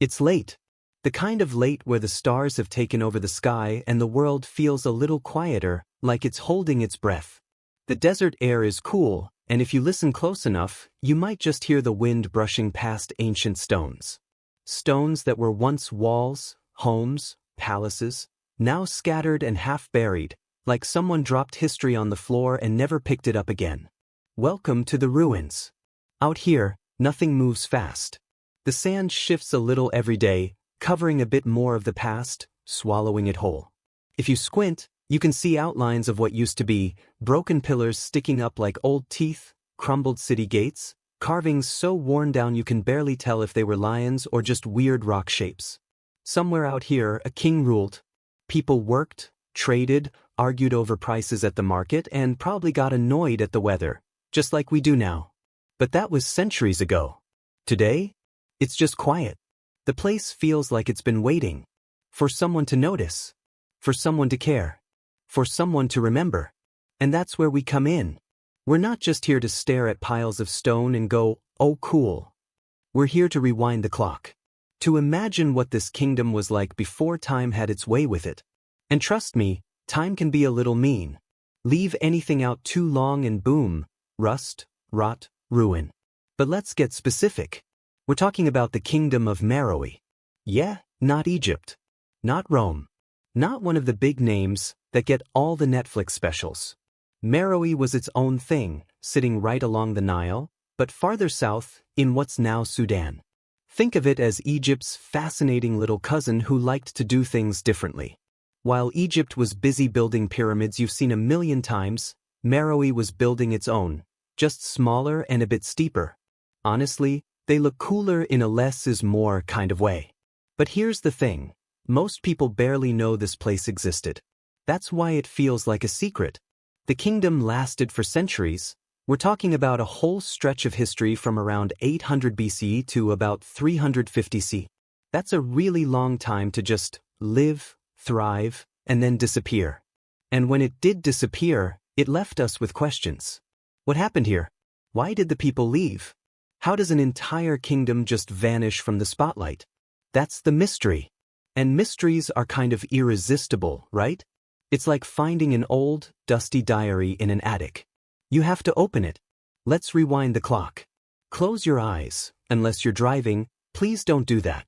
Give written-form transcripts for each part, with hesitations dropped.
It's late. The kind of late where the stars have taken over the sky and the world feels a little quieter, like it's holding its breath. The desert air is cool, and if you listen close enough, you might just hear the wind brushing past ancient stones. Stones that were once walls, homes, palaces, now scattered and half-buried, like someone dropped history on the floor and never picked it up again. Welcome to the ruins. Out here, nothing moves fast. The sand shifts a little every day, covering a bit more of the past, swallowing it whole. If you squint, you can see outlines of what used to be, broken pillars sticking up like old teeth, crumbled city gates, carvings so worn down you can barely tell if they were lions or just weird rock shapes. Somewhere out here, a king ruled. People worked, traded, argued over prices at the market, and probably got annoyed at the weather, just like we do now. But that was centuries ago. Today, it's just quiet. The place feels like it's been waiting. For someone to notice. For someone to care. For someone to remember. And that's where we come in. We're not just here to stare at piles of stone and go, oh cool. We're here to rewind the clock. To imagine what this kingdom was like before time had its way with it. And trust me, time can be a little mean. Leave anything out too long and boom, rust, rot, ruin. But let's get specific. We're talking about the kingdom of Meroe. Yeah, not Egypt. Not Rome. Not one of the big names that get all the Netflix specials. Meroe was its own thing, sitting right along the Nile, but farther south, in what's now Sudan. Think of it as Egypt's fascinating little cousin who liked to do things differently. While Egypt was busy building pyramids you've seen a million times, Meroe was building its own, just smaller and a bit steeper. Honestly, they look cooler in a less is more kind of way. But here's the thing. Most people barely know this place existed. That's why it feels like a secret. The kingdom lasted for centuries. We're talking about a whole stretch of history from around 800 BC to about 350 CE. That's a really long time to just live, thrive, and then disappear. And when it did disappear, it left us with questions. What happened here? Why did the people leave? How does an entire kingdom just vanish from the spotlight? That's the mystery. And mysteries are kind of irresistible, right? It's like finding an old, dusty diary in an attic. You have to open it. Let's rewind the clock. Close your eyes. Unless you're driving, please don't do that.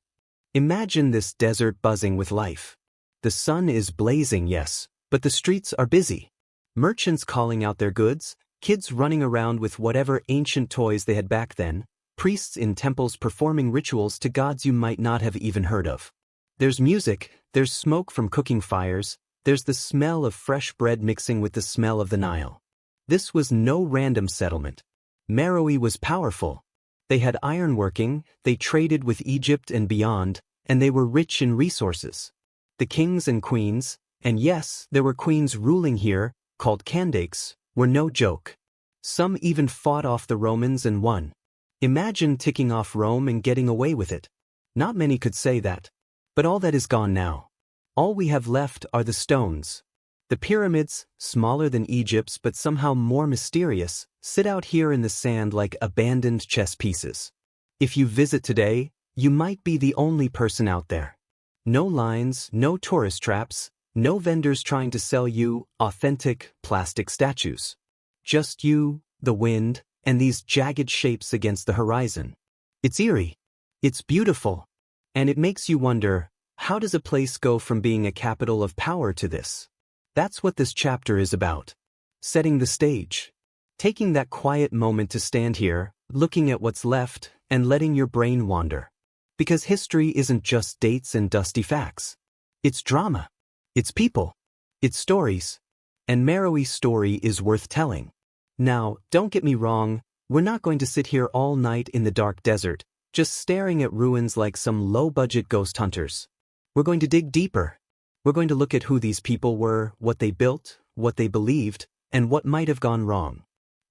Imagine this desert buzzing with life. The sun is blazing, yes, but the streets are busy. Merchants calling out their goods, kids running around with whatever ancient toys they had back then, priests in temples performing rituals to gods you might not have even heard of. There's music, there's smoke from cooking fires, there's the smell of fresh bread mixing with the smell of the Nile. This was no random settlement. Meroe was powerful. They had ironworking, they traded with Egypt and beyond, and they were rich in resources. The kings and queens, and yes, there were queens ruling here, called Candaces, were no joke. Some even fought off the Romans and won. Imagine ticking off Rome and getting away with it. Not many could say that. But all that is gone now. All we have left are the stones. The pyramids, smaller than Egypt's but somehow more mysterious, sit out here in the sand like abandoned chess pieces. If you visit today, you might be the only person out there. No lines, no tourist traps, no vendors trying to sell you authentic plastic statues. Just you, the wind, and these jagged shapes against the horizon. It's eerie. It's beautiful. And it makes you wonder, how does a place go from being a capital of power to this? That's what this chapter is about. Setting the stage. Taking that quiet moment to stand here, looking at what's left, and letting your brain wander. Because history isn't just dates and dusty facts. It's drama. It's people. It's stories. And Meroe's story is worth telling. Now, don't get me wrong, we're not going to sit here all night in the dark desert, just staring at ruins like some low-budget ghost hunters. We're going to dig deeper. We're going to look at who these people were, what they built, what they believed, and what might have gone wrong.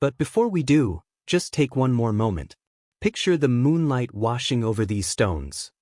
But before we do, just take one more moment. Picture the moonlight washing over these stones.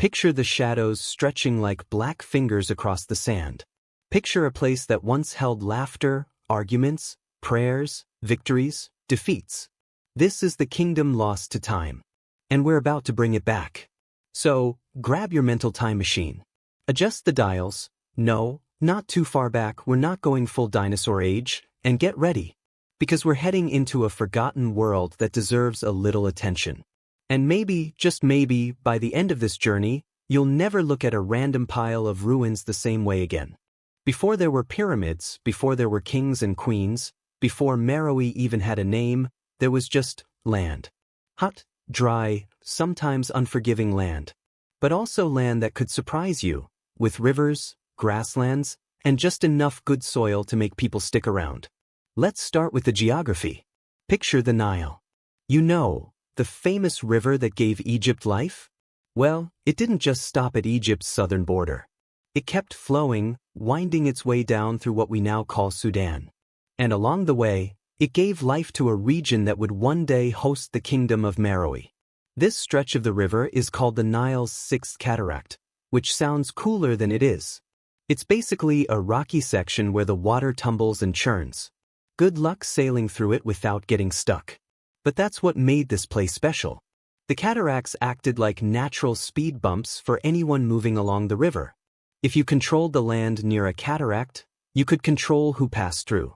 Picture the shadows stretching like black fingers across the sand. Picture a place that once held laughter, arguments, prayers, victories, defeats. This is the kingdom lost to time. And we're about to bring it back. So, grab your mental time machine. Adjust the dials. No, not too far back, we're not going full dinosaur age, and get ready. Because we're heading into a forgotten world that deserves a little attention. And maybe, just maybe, by the end of this journey, you'll never look at a random pile of ruins the same way again. Before there were pyramids, before there were kings and queens, before Meroe even had a name, there was just land. Hot, dry, sometimes unforgiving land. But also land that could surprise you, with rivers, grasslands, and just enough good soil to make people stick around. Let's start with the geography. Picture the Nile. You know, the famous river that gave Egypt life? Well, it didn't just stop at Egypt's southern border. It kept flowing, winding its way down through what we now call Sudan. And along the way, it gave life to a region that would one day host the kingdom of Meroe. This stretch of the river is called the Nile's Sixth Cataract, which sounds cooler than it is. It's basically a rocky section where the water tumbles and churns. Good luck sailing through it without getting stuck. But that's what made this place special. The cataracts acted like natural speed bumps for anyone moving along the river. If you controlled the land near a cataract, you could control who passed through.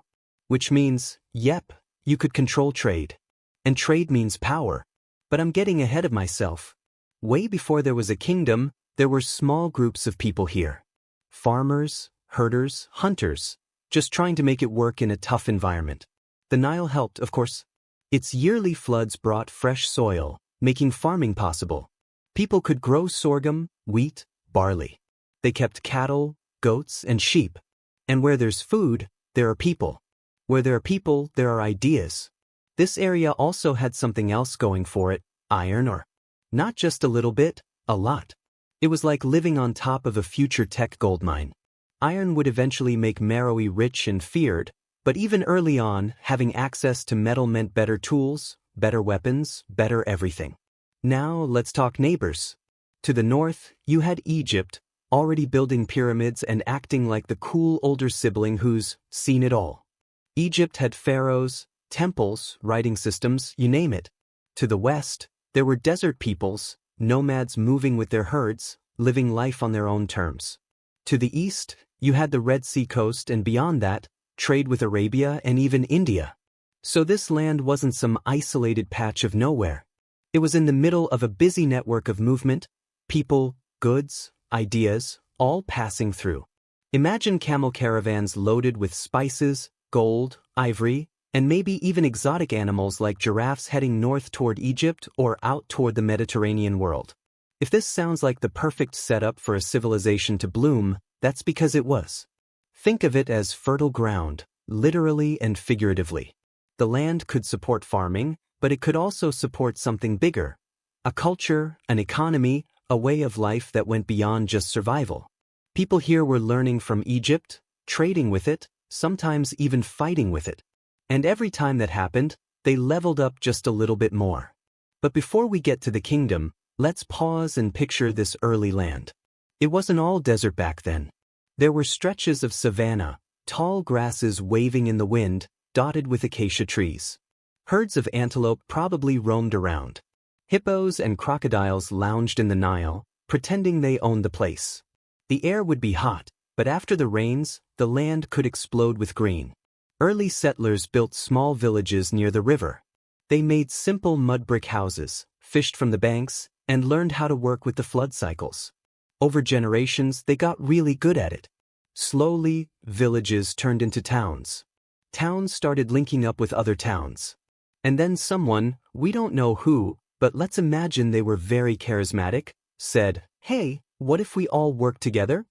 Which means, yep, you could control trade. And trade means power. But I'm getting ahead of myself. Way before there was a kingdom, there were small groups of people here. Farmers, herders, hunters, just trying to make it work in a tough environment. The Nile helped, of course. Its yearly floods brought fresh soil, making farming possible. People could grow sorghum, wheat, barley. They kept cattle, goats, and sheep. And where there's food, there are people. Where there are people, there are ideas. This area also had something else going for it, iron ore. Not just a little bit, a lot. It was like living on top of a future tech gold mine. Iron would eventually make Meroe rich and feared, but even early on, having access to metal meant better tools, better weapons, better everything. Now let's talk neighbors. To the north, you had Egypt, already building pyramids and acting like the cool older sibling who's seen it all. Egypt had pharaohs, temples, writing systems, you name it. To the west, there were desert peoples, nomads moving with their herds, living life on their own terms. To the east, you had the Red Sea coast, and beyond that, trade with Arabia and even India. So this land wasn't some isolated patch of nowhere. It was in the middle of a busy network of movement, people, goods, ideas, all passing through. Imagine camel caravans loaded with spices, gold, ivory, and maybe even exotic animals like giraffes heading north toward Egypt or out toward the Mediterranean world. If this sounds like the perfect setup for a civilization to bloom, that's because it was. Think of it as fertile ground, literally and figuratively. The land could support farming, but it could also support something bigger. A culture, an economy, a way of life that went beyond just survival. People here were learning from Egypt, trading with it, sometimes even fighting with it. And every time that happened, they leveled up just a little bit more. But before we get to the kingdom, let's pause and picture this early land. It wasn't all desert back then. There were stretches of savanna, tall grasses waving in the wind, dotted with acacia trees. Herds of antelope probably roamed around. Hippos and crocodiles lounged in the Nile, pretending they owned the place. The air would be hot, but after the rains, the land could explode with green. Early settlers built small villages near the river. They made simple mud brick houses, fished from the banks, and learned how to work with the flood cycles. Over generations, they got really good at it. Slowly, villages turned into towns. Towns started linking up with other towns. And then someone, we don't know who, but let's imagine they were very charismatic, said, "Hey, what if we all work together?"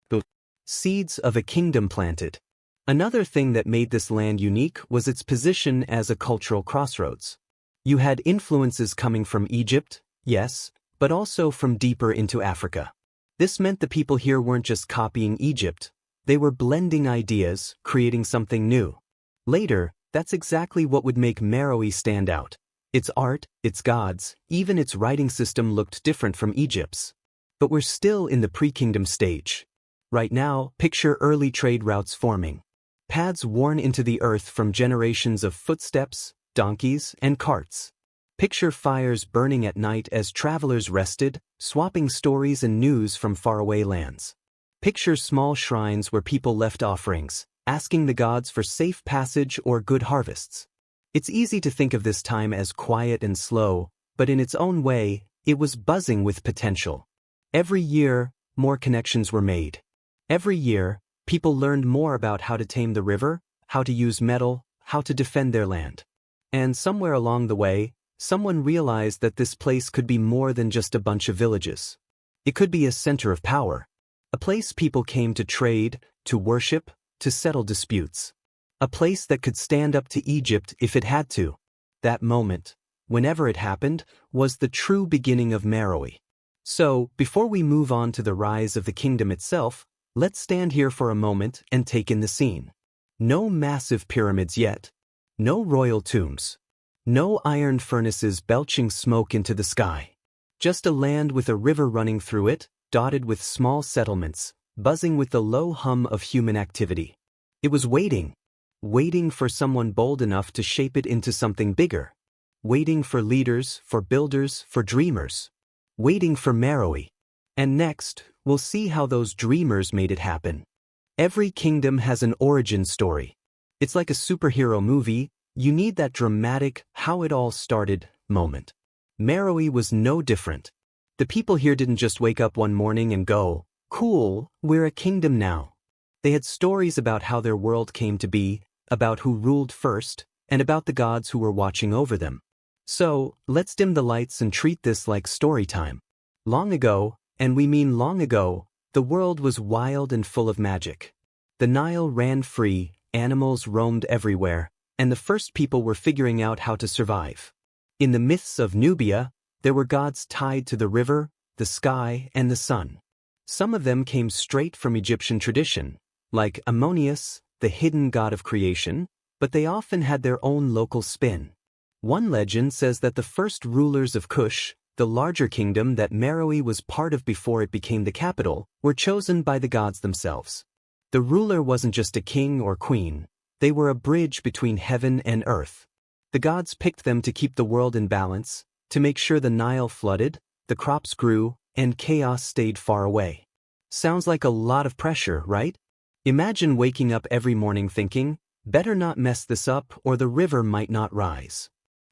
The seeds of a kingdom planted. Another thing that made this land unique was its position as a cultural crossroads. You had influences coming from Egypt, yes, but also from deeper into Africa. This meant the people here weren't just copying Egypt, they were blending ideas, creating something new. Later, that's exactly what would make Meroe stand out. Its art, its gods, even its writing system looked different from Egypt's. But we're still in the pre-kingdom stage. Right now, picture early trade routes forming. Paths worn into the earth from generations of footsteps, donkeys, and carts. Picture fires burning at night as travelers rested, swapping stories and news from faraway lands. Picture small shrines where people left offerings, asking the gods for safe passage or good harvests. It's easy to think of this time as quiet and slow, but in its own way, it was buzzing with potential. Every year, more connections were made. Every year, people learned more about how to tame the river, how to use metal, how to defend their land. And somewhere along the way, someone realized that this place could be more than just a bunch of villages. It could be a center of power. A place people came to trade, to worship, to settle disputes. A place that could stand up to Egypt if it had to. That moment, whenever it happened, was the true beginning of Meroe. So, before we move on to the rise of the kingdom itself, let's stand here for a moment and take in the scene. No massive pyramids yet. No royal tombs. No iron furnaces belching smoke into the sky. Just a land with a river running through it, dotted with small settlements, buzzing with the low hum of human activity. It was waiting for someone bold enough to shape it into something bigger. Waiting for leaders, for builders, for dreamers. Waiting for Meroe. And next, we'll see how those dreamers made it happen. Every kingdom has an origin story. It's like a superhero movie, you need that dramatic, how it all started moment. Meroe was no different. The people here didn't just wake up one morning and go, cool, we're a kingdom now. They had stories about how their world came to be, about who ruled first, and about the gods who were watching over them. So, let's dim the lights and treat this like story time. Long ago, and we mean long ago, the world was wild and full of magic. The Nile ran free, animals roamed everywhere, and the first people were figuring out how to survive. In the myths of Nubia, there were gods tied to the river, the sky, and the sun. Some of them came straight from Egyptian tradition, like Ammonius, the hidden god of creation, but they often had their own local spin. One legend says that the first rulers of Kush, the larger kingdom that Meroe was part of before it became the capital, were chosen by the gods themselves. The ruler wasn't just a king or queen, they were a bridge between heaven and earth. The gods picked them to keep the world in balance, to make sure the Nile flooded, the crops grew, and chaos stayed far away. Sounds like a lot of pressure, right? Imagine waking up every morning thinking, better not mess this up or the river might not rise.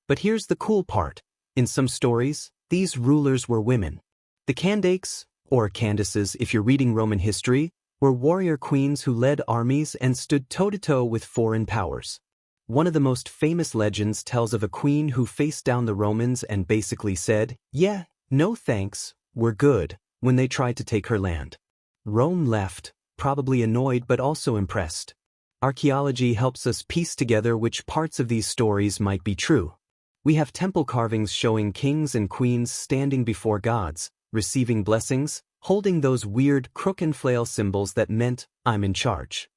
But here's the cool part. In some stories, these rulers were women. The Candakes, or Candaces if you're reading Roman history, were warrior queens who led armies and stood toe-to-toe with foreign powers. One of the most famous legends tells of a queen who faced down the Romans and basically said, yeah, no thanks, we're good, when they tried to take her land. Rome left, probably annoyed but also impressed. Archaeology helps us piece together which parts of these stories might be true. We have temple carvings showing kings and queens standing before gods, receiving blessings, holding those weird crook and flail symbols that meant, I'm in charge.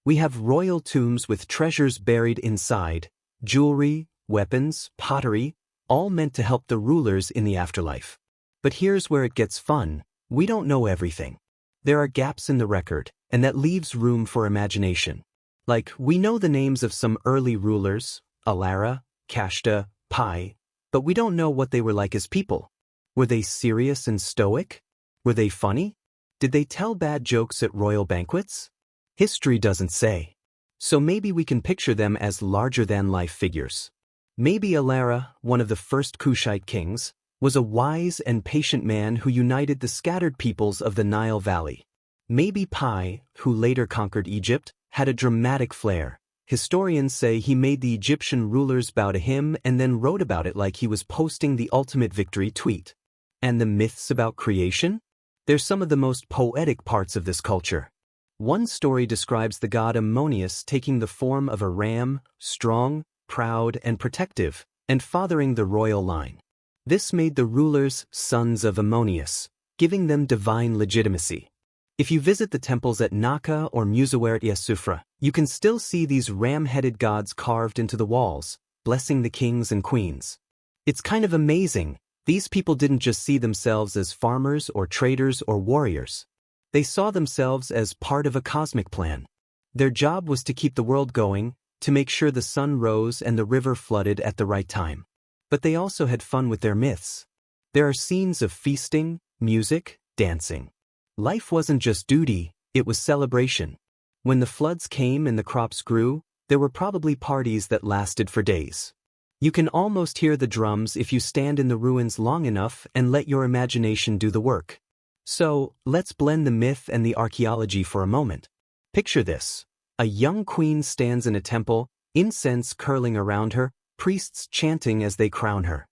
We have royal tombs with treasures buried inside, jewelry, weapons, pottery, all meant to help the rulers in the afterlife. But here's where it gets fun. We don't know everything. There are gaps in the record, and that leaves room for imagination. Like, we know the names of some early rulers, Alara, Kashta, Pi, but we don't know what they were like as people. Were they serious and stoic? Were they funny? Did they tell bad jokes at royal banquets? History doesn't say. So maybe we can picture them as larger-than-life figures. Maybe Alara, one of the first Kushite kings, was a wise and patient man who united the scattered peoples of the Nile Valley. Maybe Pi, who later conquered Egypt, had a dramatic flair. Historians say he made the Egyptian rulers bow to him and then wrote about it like he was posting the ultimate victory tweet. And the myths about creation? They're some of the most poetic parts of this culture. One story describes the god Ammonius taking the form of a ram, strong, proud, and protective, and fathering the royal line. This made the rulers sons of Ammonius, giving them divine legitimacy. If you visit the temples at Naka or Musaweret Yasufra, you can still see these ram-headed gods carved into the walls, blessing the kings and queens. It's kind of amazing. These people didn't just see themselves as farmers or traders or warriors. They saw themselves as part of a cosmic plan. Their job was to keep the world going, to make sure the sun rose and the river flooded at the right time. But they also had fun with their myths. There are scenes of feasting, music, dancing. Life wasn't just duty, it was celebration. When the floods came and the crops grew, there were probably parties that lasted for days. You can almost hear the drums if you stand in the ruins long enough and let your imagination do the work. So, let's blend the myth and the archaeology for a moment. Picture this. A young queen stands in a temple, incense curling around her, priests chanting as they crown her.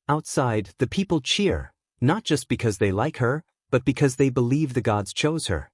Outside, the people cheer, not just because they like her, but because they believe the gods chose her.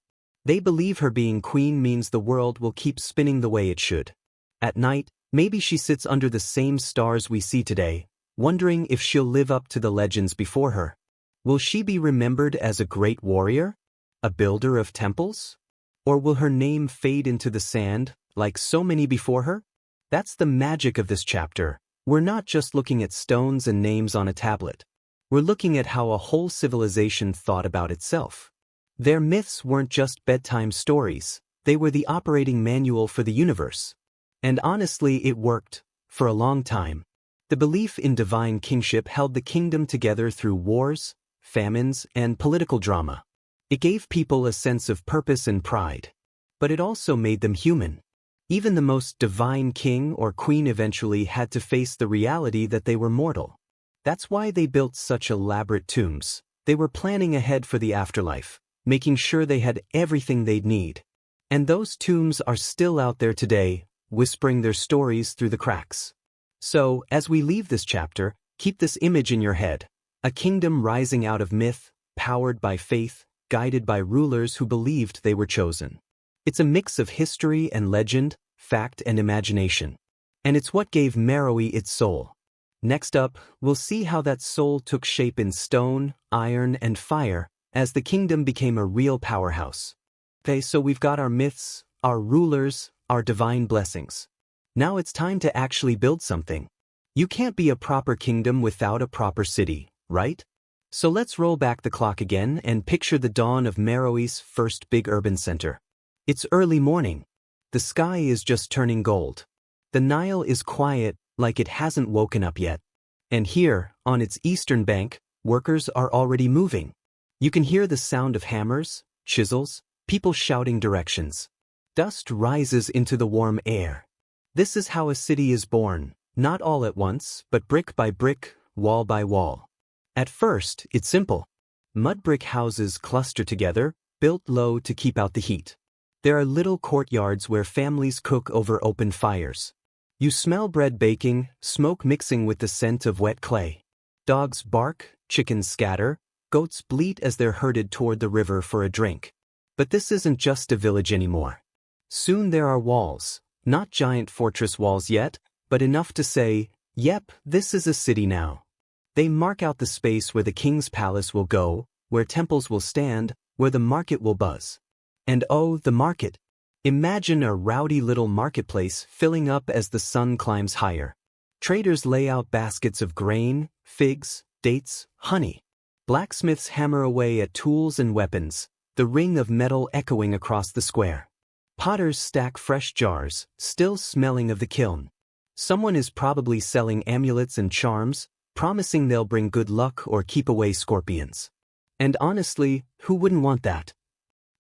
They believe her being queen means the world will keep spinning the way it should. At night, maybe she sits under the same stars we see today, wondering if she'll live up to the legends before her. Will she be remembered as a great warrior? A builder of temples? Or will her name fade into the sand, like so many before her? That's the magic of this chapter. We're not just looking at stones and names on a tablet. We're looking at how a whole civilization thought about itself. Their myths weren't just bedtime stories, they were the operating manual for the universe. And honestly, it worked, for a long time. The belief in divine kingship held the kingdom together through wars, famines, and political drama. It gave people a sense of purpose and pride. But it also made them human. Even the most divine king or queen eventually had to face the reality that they were mortal. That's why they built such elaborate tombs. They were planning ahead for the afterlife, making sure they had everything they'd need. And those tombs are still out there today, whispering their stories through the cracks. So, as we leave this chapter, keep this image in your head. A kingdom rising out of myth, powered by faith, guided by rulers who believed they were chosen. It's a mix of history and legend, fact and imagination. And it's what gave Meroe its soul. Next up, we'll see how that soul took shape in stone, iron, and fire as the kingdom became a real powerhouse. Okay, so we've got our myths, our rulers, our divine blessings. Now it's time to actually build something. You can't be a proper kingdom without a proper city, right? So let's roll back the clock again and picture the dawn of Meroe's first big urban center. It's early morning. The sky is just turning gold. The Nile is quiet, like it hasn't woken up yet. And here, on its eastern bank, workers are already moving. You can hear the sound of hammers, chisels, people shouting directions. Dust rises into the warm air. This is how a city is born, not all at once, but brick by brick, wall by wall. At first, it's simple. Mud brick houses cluster together, built low to keep out the heat. There are little courtyards where families cook over open fires. You smell bread baking, smoke mixing with the scent of wet clay. Dogs bark, chickens scatter, goats bleat as they're herded toward the river for a drink. But this isn't just a village anymore. Soon there are walls, not giant fortress walls yet, but enough to say, yep, this is a city now. They mark out the space where the king's palace will go, where temples will stand, where the market will buzz. And oh, the market. Imagine a rowdy little marketplace filling up as the sun climbs higher. Traders lay out baskets of grain, figs, dates, honey. Blacksmiths hammer away at tools and weapons, the ring of metal echoing across the square. Potters stack fresh jars, still smelling of the kiln. Someone is probably selling amulets and charms, promising they'll bring good luck or keep away scorpions. And honestly, who wouldn't want that?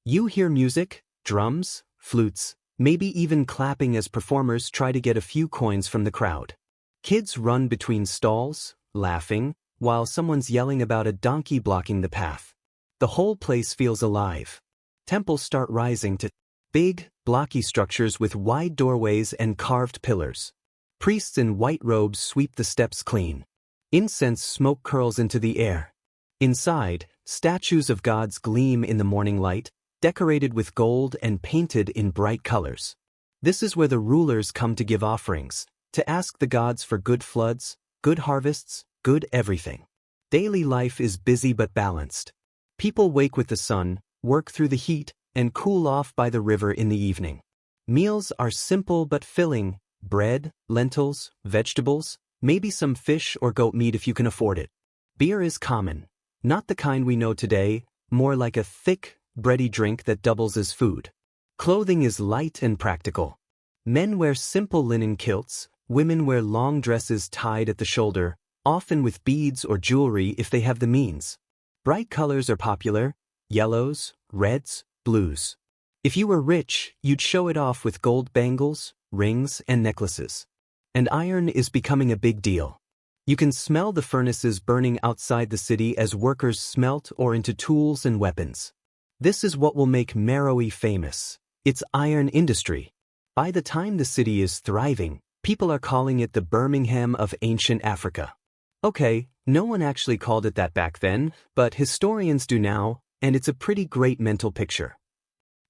You hear music, drums, flutes, maybe even clapping as performers try to get a few coins from the crowd. Kids run between stalls, laughing, while someone's yelling about a donkey blocking the path. The whole place feels alive. Temples start rising to big, blocky structures with wide doorways and carved pillars. Priests in white robes sweep the steps clean. Incense smoke curls into the air. Inside, statues of gods gleam in the morning light, decorated with gold and painted in bright colors. This is where the rulers come to give offerings, to ask the gods for good floods, good harvests, good everything. Daily life is busy but balanced. People wake with the sun, work through the heat, and cool off by the river in the evening. Meals are simple but filling: bread, lentils, vegetables, maybe some fish or goat meat if you can afford it. Beer is common, not the kind we know today, more like a thick, bready drink that doubles as food. Clothing is light and practical. Men wear simple linen kilts, women wear long dresses tied at the shoulder, often with beads or jewelry if they have the means. Bright colors are popular: yellows, reds, blues. If you were rich, you'd show it off with gold bangles, rings, and necklaces. And iron is becoming a big deal. You can smell the furnaces burning outside the city as workers smelt ore into tools and weapons. This is what will make Meroe famous: its iron industry. By the time the city is thriving, people are calling it the Birmingham of ancient Africa. Okay, no one actually called it that back then, but historians do now, and it's a pretty great mental picture.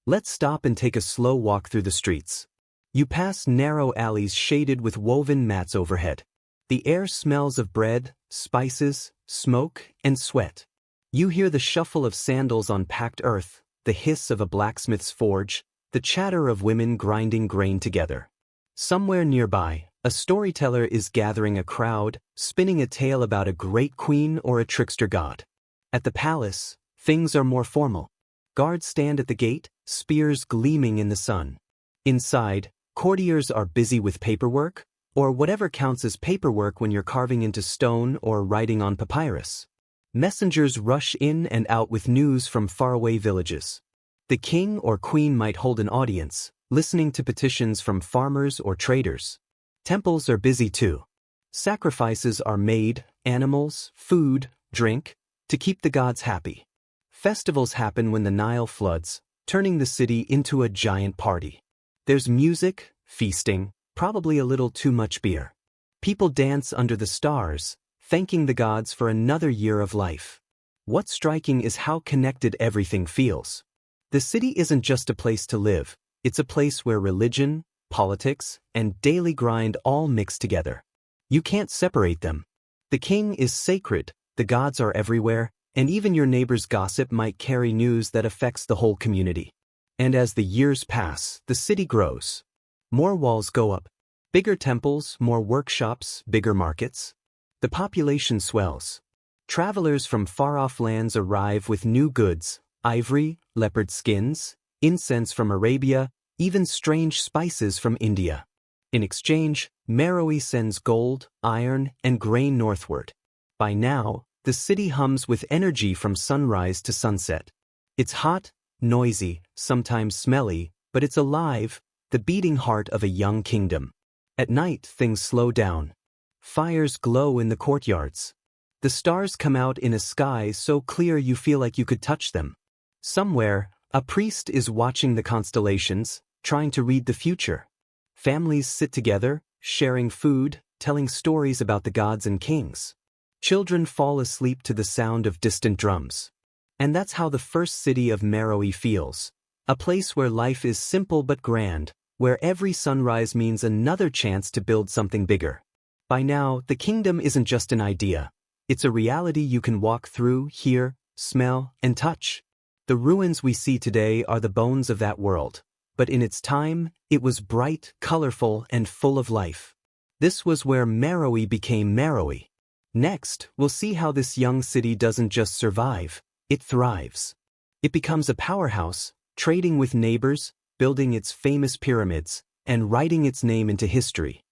Let's stop and take a slow walk through the streets. You pass narrow alleys shaded with woven mats overhead. The air smells of bread, spices, smoke, and sweat. You hear the shuffle of sandals on packed earth, the hiss of a blacksmith's forge, the chatter of women grinding grain together. Somewhere nearby, a storyteller is gathering a crowd, spinning a tale about a great queen or a trickster god. At the palace, things are more formal. Guards stand at the gate, spears gleaming in the sun. Inside, courtiers are busy with paperwork, or whatever counts as paperwork when you're carving into stone or writing on papyrus. Messengers rush in and out with news from faraway villages. The king or queen might hold an audience, listening to petitions from farmers or traders. Temples are busy too. Sacrifices are made: animals, food, drink, to keep the gods happy. Festivals happen when the Nile floods, turning the city into a giant party. There's music, feasting, probably a little too much beer. People dance under the stars, thanking the gods for another year of life. What's striking is how connected everything feels. The city isn't just a place to live, it's a place where religion, politics, and daily grind all mix together. You can't separate them. The king is sacred, the gods are everywhere, and even your neighbor's gossip might carry news that affects the whole community. And as the years pass, the city grows. More walls go up. Bigger temples, more workshops, bigger markets. The population swells. Travelers from far-off lands arrive with new goods: ivory, leopard skins, incense from Arabia, even strange spices from India. In exchange, Meroe sends gold, iron, and grain northward. By now, the city hums with energy from sunrise to sunset. It's hot, noisy, sometimes smelly, but it's alive, the beating heart of a young kingdom. At night, things slow down. Fires glow in the courtyards. The stars come out in a sky so clear you feel like you could touch them. Somewhere, a priest is watching the constellations, trying to read the future. Families sit together, sharing food, telling stories about the gods and kings. Children fall asleep to the sound of distant drums. And that's how the first city of Meroe feels. A place where life is simple but grand, where every sunrise means another chance to build something bigger. By now, the kingdom isn't just an idea. It's a reality you can walk through, hear, smell, and touch. The ruins we see today are the bones of that world. But in its time, it was bright, colorful, and full of life. This was where Meroe became Meroe. Next, we'll see how this young city doesn't just survive, it thrives. It becomes a powerhouse, trading with neighbors, building its famous pyramids, and writing its name into history.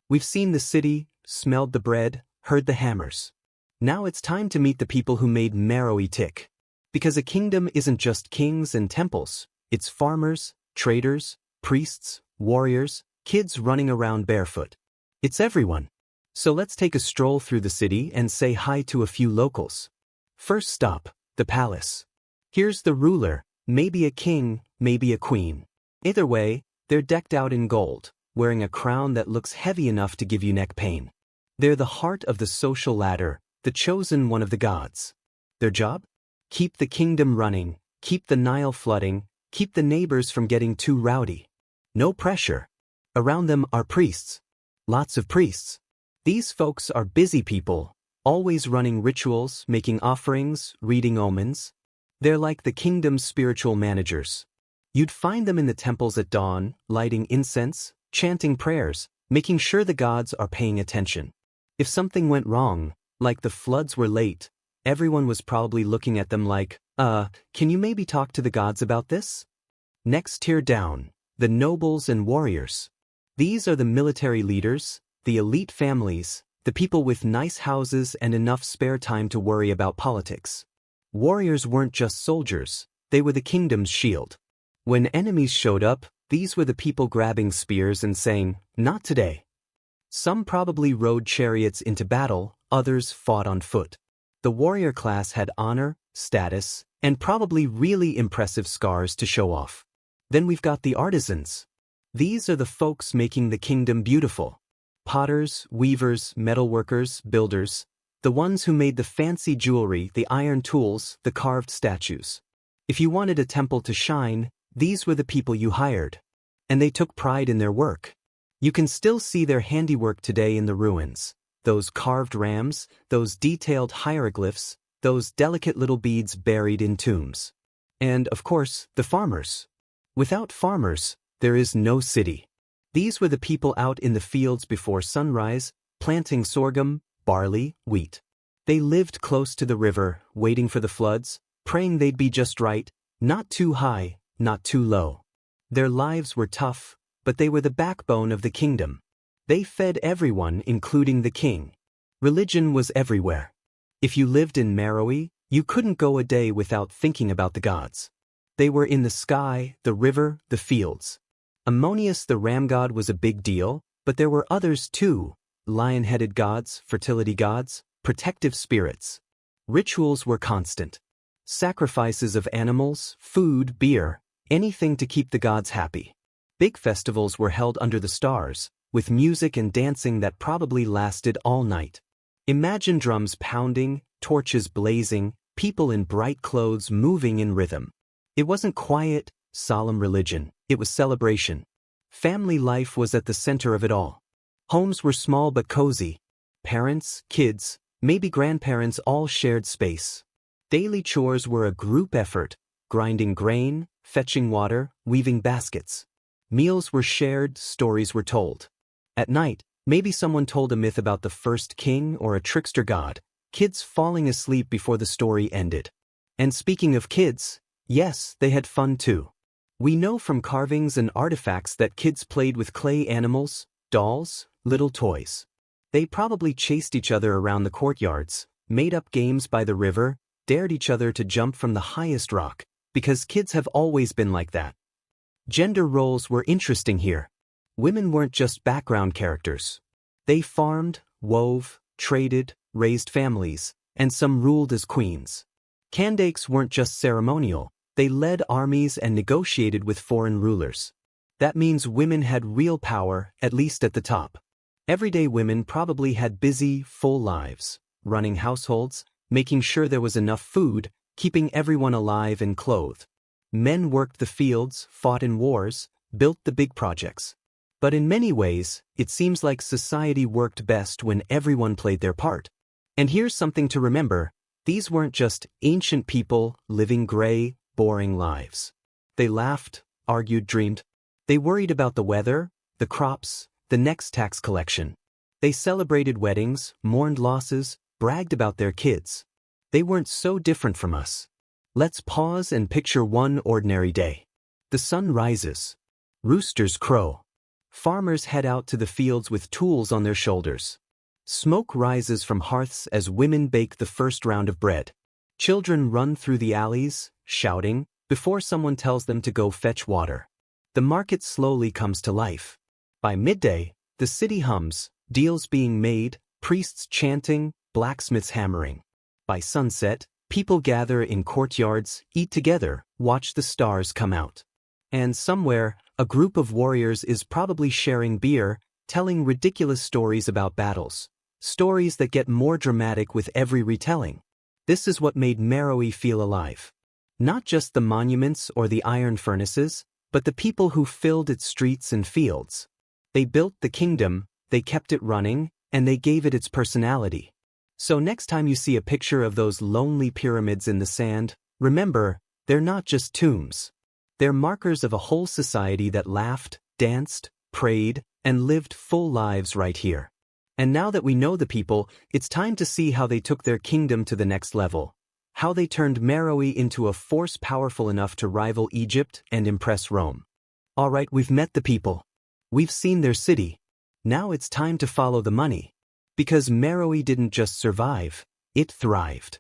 We've seen the city, smelled the bread, heard the hammers. Now it's time to meet the people who made Meroe tick. Because a kingdom isn't just kings and temples, it's farmers, traders, priests, warriors, kids running around barefoot. It's everyone. So let's take a stroll through the city and say hi to a few locals. First stop, the palace. Here's the ruler, maybe a king, maybe a queen. Either way, they're decked out in gold, wearing a crown that looks heavy enough to give you neck pain. They're the heart of the social ladder, the chosen one of the gods. Their job? Keep the kingdom running, keep the Nile flooding, keep the neighbors from getting too rowdy. No pressure. Around them are priests. Lots of priests. These folks are busy people, always running rituals, making offerings, reading omens. They're like the kingdom's spiritual managers. You'd find them in the temples at dawn, lighting incense, chanting prayers, making sure the gods are paying attention. If something went wrong, like the floods were late, everyone was probably looking at them like, can you maybe talk to the gods about this? Next tier down, the nobles and warriors. These are the military leaders, the elite families, the people with nice houses and enough spare time to worry about politics. Warriors weren't just soldiers, they were the kingdom's shield. When enemies showed up, these were the people grabbing spears and saying, "Not today." Some probably rode chariots into battle, others fought on foot. The warrior class had honor, status, and probably really impressive scars to show off. Then we've got the artisans. These are the folks making the kingdom beautiful. Potters, weavers, metalworkers, builders. The ones who made the fancy jewelry, the iron tools, the carved statues. If you wanted a temple to shine, these were the people you hired. And they took pride in their work. You can still see their handiwork today in the ruins. Those carved rams, those detailed hieroglyphs, those delicate little beads buried in tombs. And, of course, the farmers. Without farmers, there is no city. These were the people out in the fields before sunrise, planting sorghum, barley, wheat. They lived close to the river, waiting for the floods, praying they'd be just right, not too high, not too low. Their lives were tough, but they were the backbone of the kingdom. They fed everyone, including the king. Religion was everywhere. If you lived in Meroe, you couldn't go a day without thinking about the gods. They were in the sky, the river, the fields. Ammonius the ram god was a big deal, but there were others too. Lion-headed gods, fertility gods, protective spirits. Rituals were constant. Sacrifices of animals, food, beer, anything to keep the gods happy. Big festivals were held under the stars, with music and dancing that probably lasted all night. Imagine drums pounding, torches blazing, people in bright clothes moving in rhythm. It wasn't quiet, solemn religion, it was celebration. Family life was at the center of it all. Homes were small but cozy. Parents, kids, maybe grandparents all shared space. Daily chores were a group effort, grinding grain, fetching water, weaving baskets. Meals were shared, stories were told. At night, maybe someone told a myth about the first king or a trickster god, kids falling asleep before the story ended. And speaking of kids, yes, they had fun too. We know from carvings and artifacts that kids played with clay animals, dolls, little toys. They probably chased each other around the courtyards, made up games by the river, dared each other to jump from the highest rock, because kids have always been like that. Gender roles were interesting here. Women weren't just background characters. They farmed, wove, traded, raised families, and some ruled as queens. Candaces weren't just ceremonial, they led armies and negotiated with foreign rulers. That means women had real power, at least at the top. Everyday women probably had busy, full lives, running households, making sure there was enough food, keeping everyone alive and clothed. Men worked the fields, fought in wars, built the big projects. But in many ways, it seems like society worked best when everyone played their part. And here's something to remember, these weren't just ancient people living gray, boring lives. They laughed, argued, dreamed. They worried about the weather, the crops, the next tax collection. They celebrated weddings, mourned losses, bragged about their kids. They weren't so different from us. Let's pause and picture one ordinary day. The sun rises. Roosters crow. Farmers head out to the fields with tools on their shoulders. Smoke rises from hearths as women bake the first round of bread. Children run through the alleys, shouting, before someone tells them to go fetch water. The market slowly comes to life. By midday, the city hums, deals being made, priests chanting, blacksmiths hammering. By sunset, people gather in courtyards, eat together, watch the stars come out. And somewhere, a group of warriors is probably sharing beer, telling ridiculous stories about battles. Stories that get more dramatic with every retelling. This is what made Meroe feel alive. Not just the monuments or the iron furnaces, but the people who filled its streets and fields. They built the kingdom, they kept it running, and they gave it its personality. So next time you see a picture of those lonely pyramids in the sand, remember, they're not just tombs. They're markers of a whole society that laughed, danced, prayed, and lived full lives right here. And now that we know the people, it's time to see how they took their kingdom to the next level. How they turned Meroe into a force powerful enough to rival Egypt and impress Rome. Alright, we've met the people. We've seen their city. Now it's time to follow the money. Because Meroe didn't just survive, it thrived.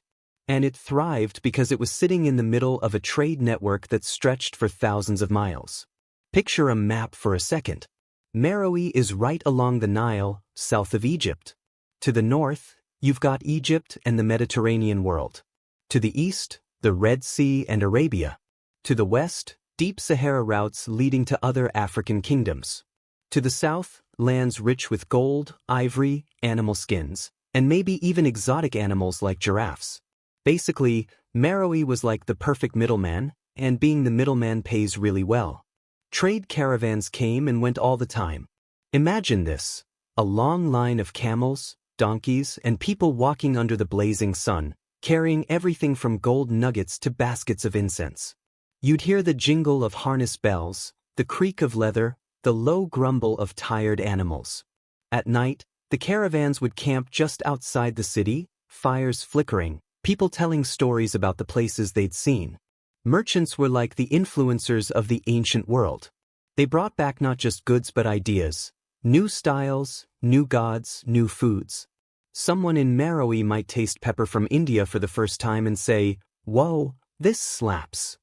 And it thrived because it was sitting in the middle of a trade network that stretched for thousands of miles. Picture a map for a second. Meroe is right along the Nile, south of Egypt. To the north, you've got Egypt and the Mediterranean world. To the east, the Red Sea and Arabia. To the west, deep Sahara routes leading to other African kingdoms. To the south, lands rich with gold, ivory, animal skins, and maybe even exotic animals like giraffes. Basically, Meroe was like the perfect middleman, and being the middleman pays really well. Trade caravans came and went all the time. Imagine this: a long line of camels, donkeys, and people walking under the blazing sun, carrying everything from gold nuggets to baskets of incense. You'd hear the jingle of harness bells, the creak of leather, the low grumble of tired animals. At night, the caravans would camp just outside the city, fires flickering, people telling stories about the places they'd seen. Merchants were like the influencers of the ancient world. They brought back not just goods but ideas, new styles, new gods, new foods. Someone in Meroe might taste pepper from India for the first time and say, "Whoa, this slaps."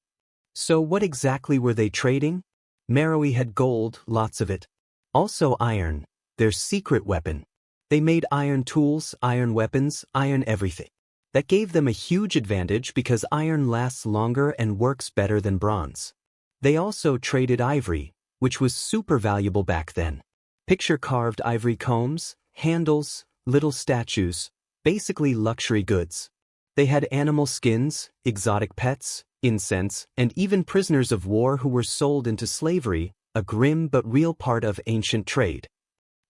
So what exactly were they trading? Meroe had gold, lots of it. Also iron, their secret weapon. They made iron tools, iron weapons, iron everything. That gave them a huge advantage because iron lasts longer and works better than bronze. They also traded ivory, which was super valuable back then. Picture carved ivory combs, handles, little statues, basically luxury goods. They had animal skins, exotic pets, incense, and even prisoners of war who were sold into slavery, a grim but real part of ancient trade.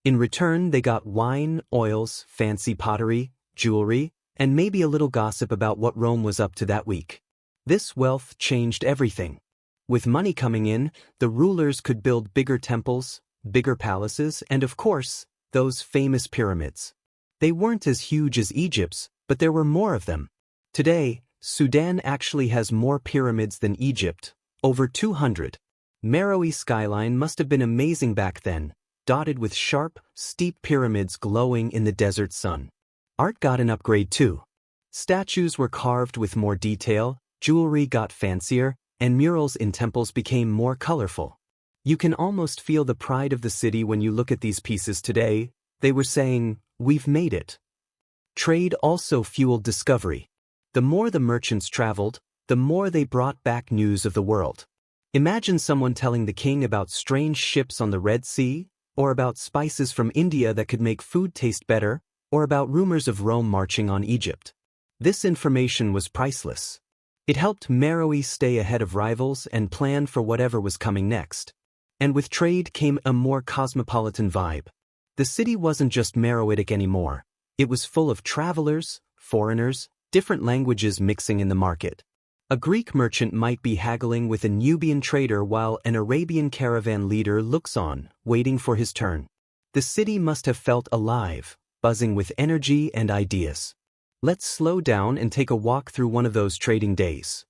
In return, they got wine, oils, fancy pottery, jewelry, and maybe a little gossip about what Rome was up to that week. This wealth changed everything. With money coming in, the rulers could build bigger temples, bigger palaces, and of course, those famous pyramids. They weren't as huge as Egypt's, but there were more of them. Today, Sudan actually has more pyramids than Egypt, over 200. Meroe's skyline must have been amazing back then, dotted with sharp, steep pyramids glowing in the desert sun. Art got an upgrade too. Statues were carved with more detail, jewelry got fancier, and murals in temples became more colorful. You can almost feel the pride of the city when you look at these pieces today. They were saying, "We've made it." Trade also fueled discovery. The more the merchants traveled, the more they brought back news of the world. Imagine someone telling the king about strange ships on the Red Sea, or about spices from India that could make food taste better, or about rumors of Rome marching on Egypt. This information was priceless. It helped Meroe stay ahead of rivals and plan for whatever was coming next. And with trade came a more cosmopolitan vibe. The city wasn't just Meroitic anymore. It was full of travelers, foreigners, different languages mixing in the market. A Greek merchant might be haggling with a Nubian trader while an Arabian caravan leader looks on, waiting for his turn. The city must have felt alive, buzzing with energy and ideas. Let's slow down and take a walk through one of those trading days.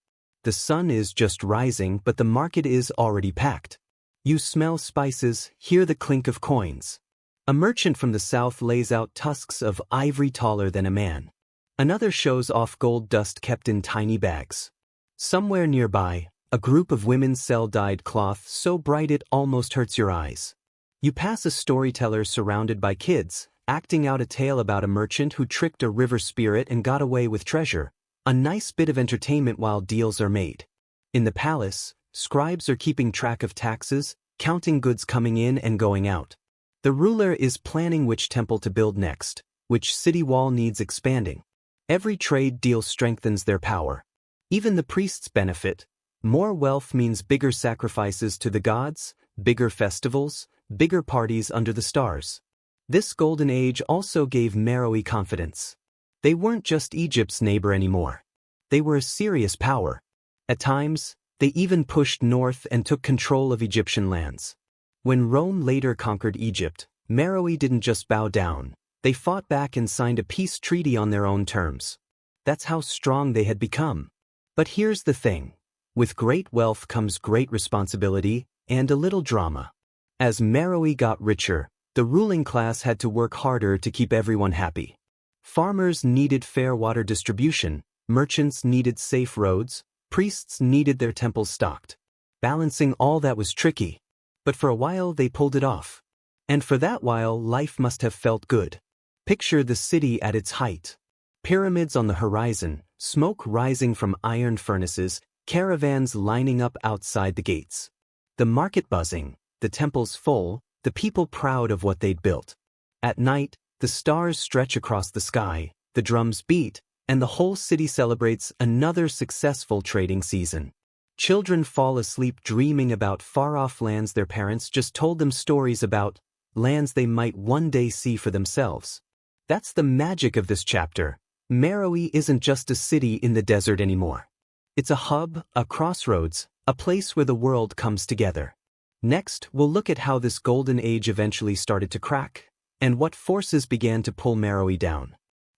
The sun is just rising, but the market is already packed. You smell spices, hear the clink of coins. A merchant from the south lays out tusks of ivory taller than a man. Another shows off gold dust kept in tiny bags. Somewhere nearby, a group of women sell dyed cloth so bright it almost hurts your eyes. You pass a storyteller surrounded by kids, acting out a tale about a merchant who tricked a river spirit and got away with treasure, a nice bit of entertainment while deals are made. In the palace, scribes are keeping track of taxes, counting goods coming in and going out. The ruler is planning which temple to build next, which city wall needs expanding. Every trade deal strengthens their power. Even the priests benefit. More wealth means bigger sacrifices to the gods, bigger festivals, bigger parties under the stars. This golden age also gave Meroe confidence. They weren't just Egypt's neighbor anymore. They were a serious power. At times, they even pushed north and took control of Egyptian lands. When Rome later conquered Egypt, Meroe didn't just bow down. They fought back and signed a peace treaty on their own terms. That's how strong they had become. But here's the thing. With great wealth comes great responsibility and a little drama. As Meroe got richer, the ruling class had to work harder to keep everyone happy. Farmers needed fair water distribution, Merchants needed safe roads, priests needed their temples stocked. Balancing all that was tricky. But for a while they pulled it off. And for that while life must have felt good. Picture the city at its height. Pyramids on the horizon, smoke rising from iron furnaces, caravans lining up outside the gates. The market buzzing, the temples full, the people proud of what they'd built. At night, the stars stretch across the sky, the drums beat, and the whole city celebrates another successful trading season. Children fall asleep dreaming about far-off lands their parents just told them stories about, lands they might one day see for themselves. That's the magic of this chapter. Meroe isn't just a city in the desert anymore. It's a hub, a crossroads, a place where the world comes together. Next, we'll look at how this golden age eventually started to crack, and what forces began to pull Meroe down.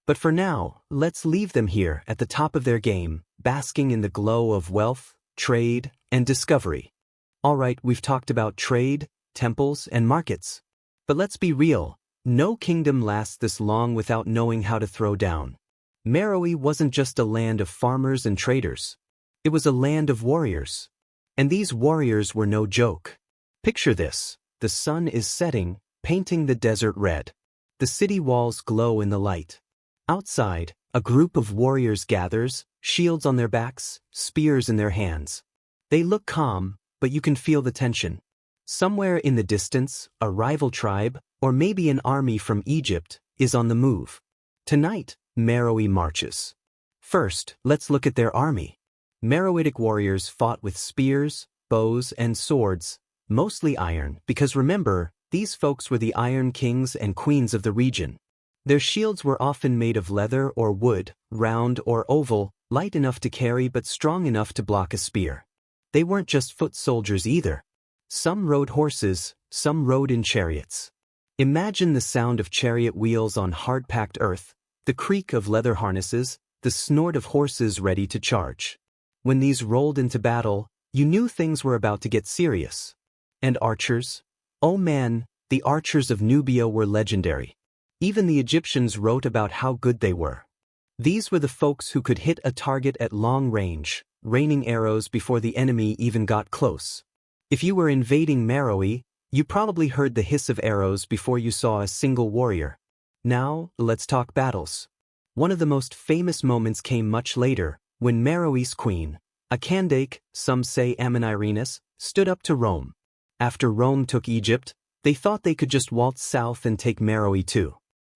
But for now, let's leave them here at the top of their game, basking in the glow of wealth, trade, and discovery. Alright, we've talked about trade, temples, and markets. But let's be real, no kingdom lasts this long without knowing how to throw down. Meroe wasn't just a land of farmers and traders. It was a land of warriors. And these warriors were no joke. Picture this, the sun is setting, painting the desert red. The city walls glow in the light. Outside, a group of warriors gathers, shields on their backs, spears in their hands. They look calm, but you can feel the tension. Somewhere in the distance, a rival tribe, or maybe an army from Egypt, is on the move. Tonight, Meroe marches. First, let's look at their army. Meroitic warriors fought with spears, bows, and swords, mostly iron, because remember, these folks were the Iron Kings and Queens of the region. Their shields were often made of leather or wood, round or oval, light enough to carry but strong enough to block a spear. They weren't just foot soldiers either. Some rode horses, some rode in chariots. Imagine the sound of chariot wheels on hard-packed earth, the creak of leather harnesses, the snort of horses ready to charge. When these rolled into battle, you knew things were about to get serious. And archers? Oh man, the archers of Nubia were legendary. Even the Egyptians wrote about how good they were. These were the folks who could hit a target at long range, raining arrows before the enemy even got close. If you were invading Meroe, you probably heard the hiss of arrows before you saw a single warrior. Now, let's talk battles. One of the most famous moments came much later, when Meroe's queen, a Candace, some say Amanirenas, stood up to Rome. After Rome took Egypt, they thought they could just waltz south and take Meroe too.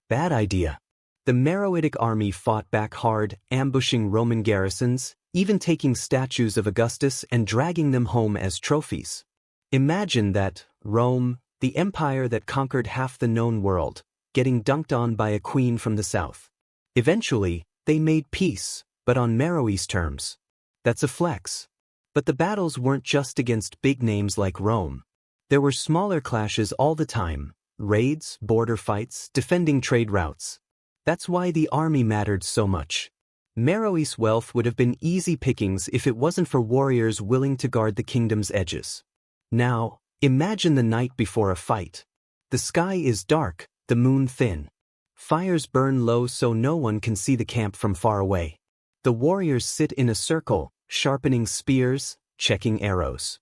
Bad idea. The Meroitic army fought back hard, ambushing Roman garrisons, even taking statues of Augustus and dragging them home as trophies. Imagine that, Rome, the empire that conquered half the known world, getting dunked on by a queen from the south. Eventually, they made peace, but on Meroe's terms. That's a flex. But the battles weren't just against big names like Rome. There were smaller clashes all the time, raids, border fights, defending trade routes. That's why the army mattered so much. Meroe's wealth would have been easy pickings if it wasn't for warriors willing to guard the kingdom's edges. Now, imagine the night before a fight. The sky is dark, the moon thin. Fires burn low so no one can see the camp from far away. The warriors sit in a circle, sharpening spears, checking arrows.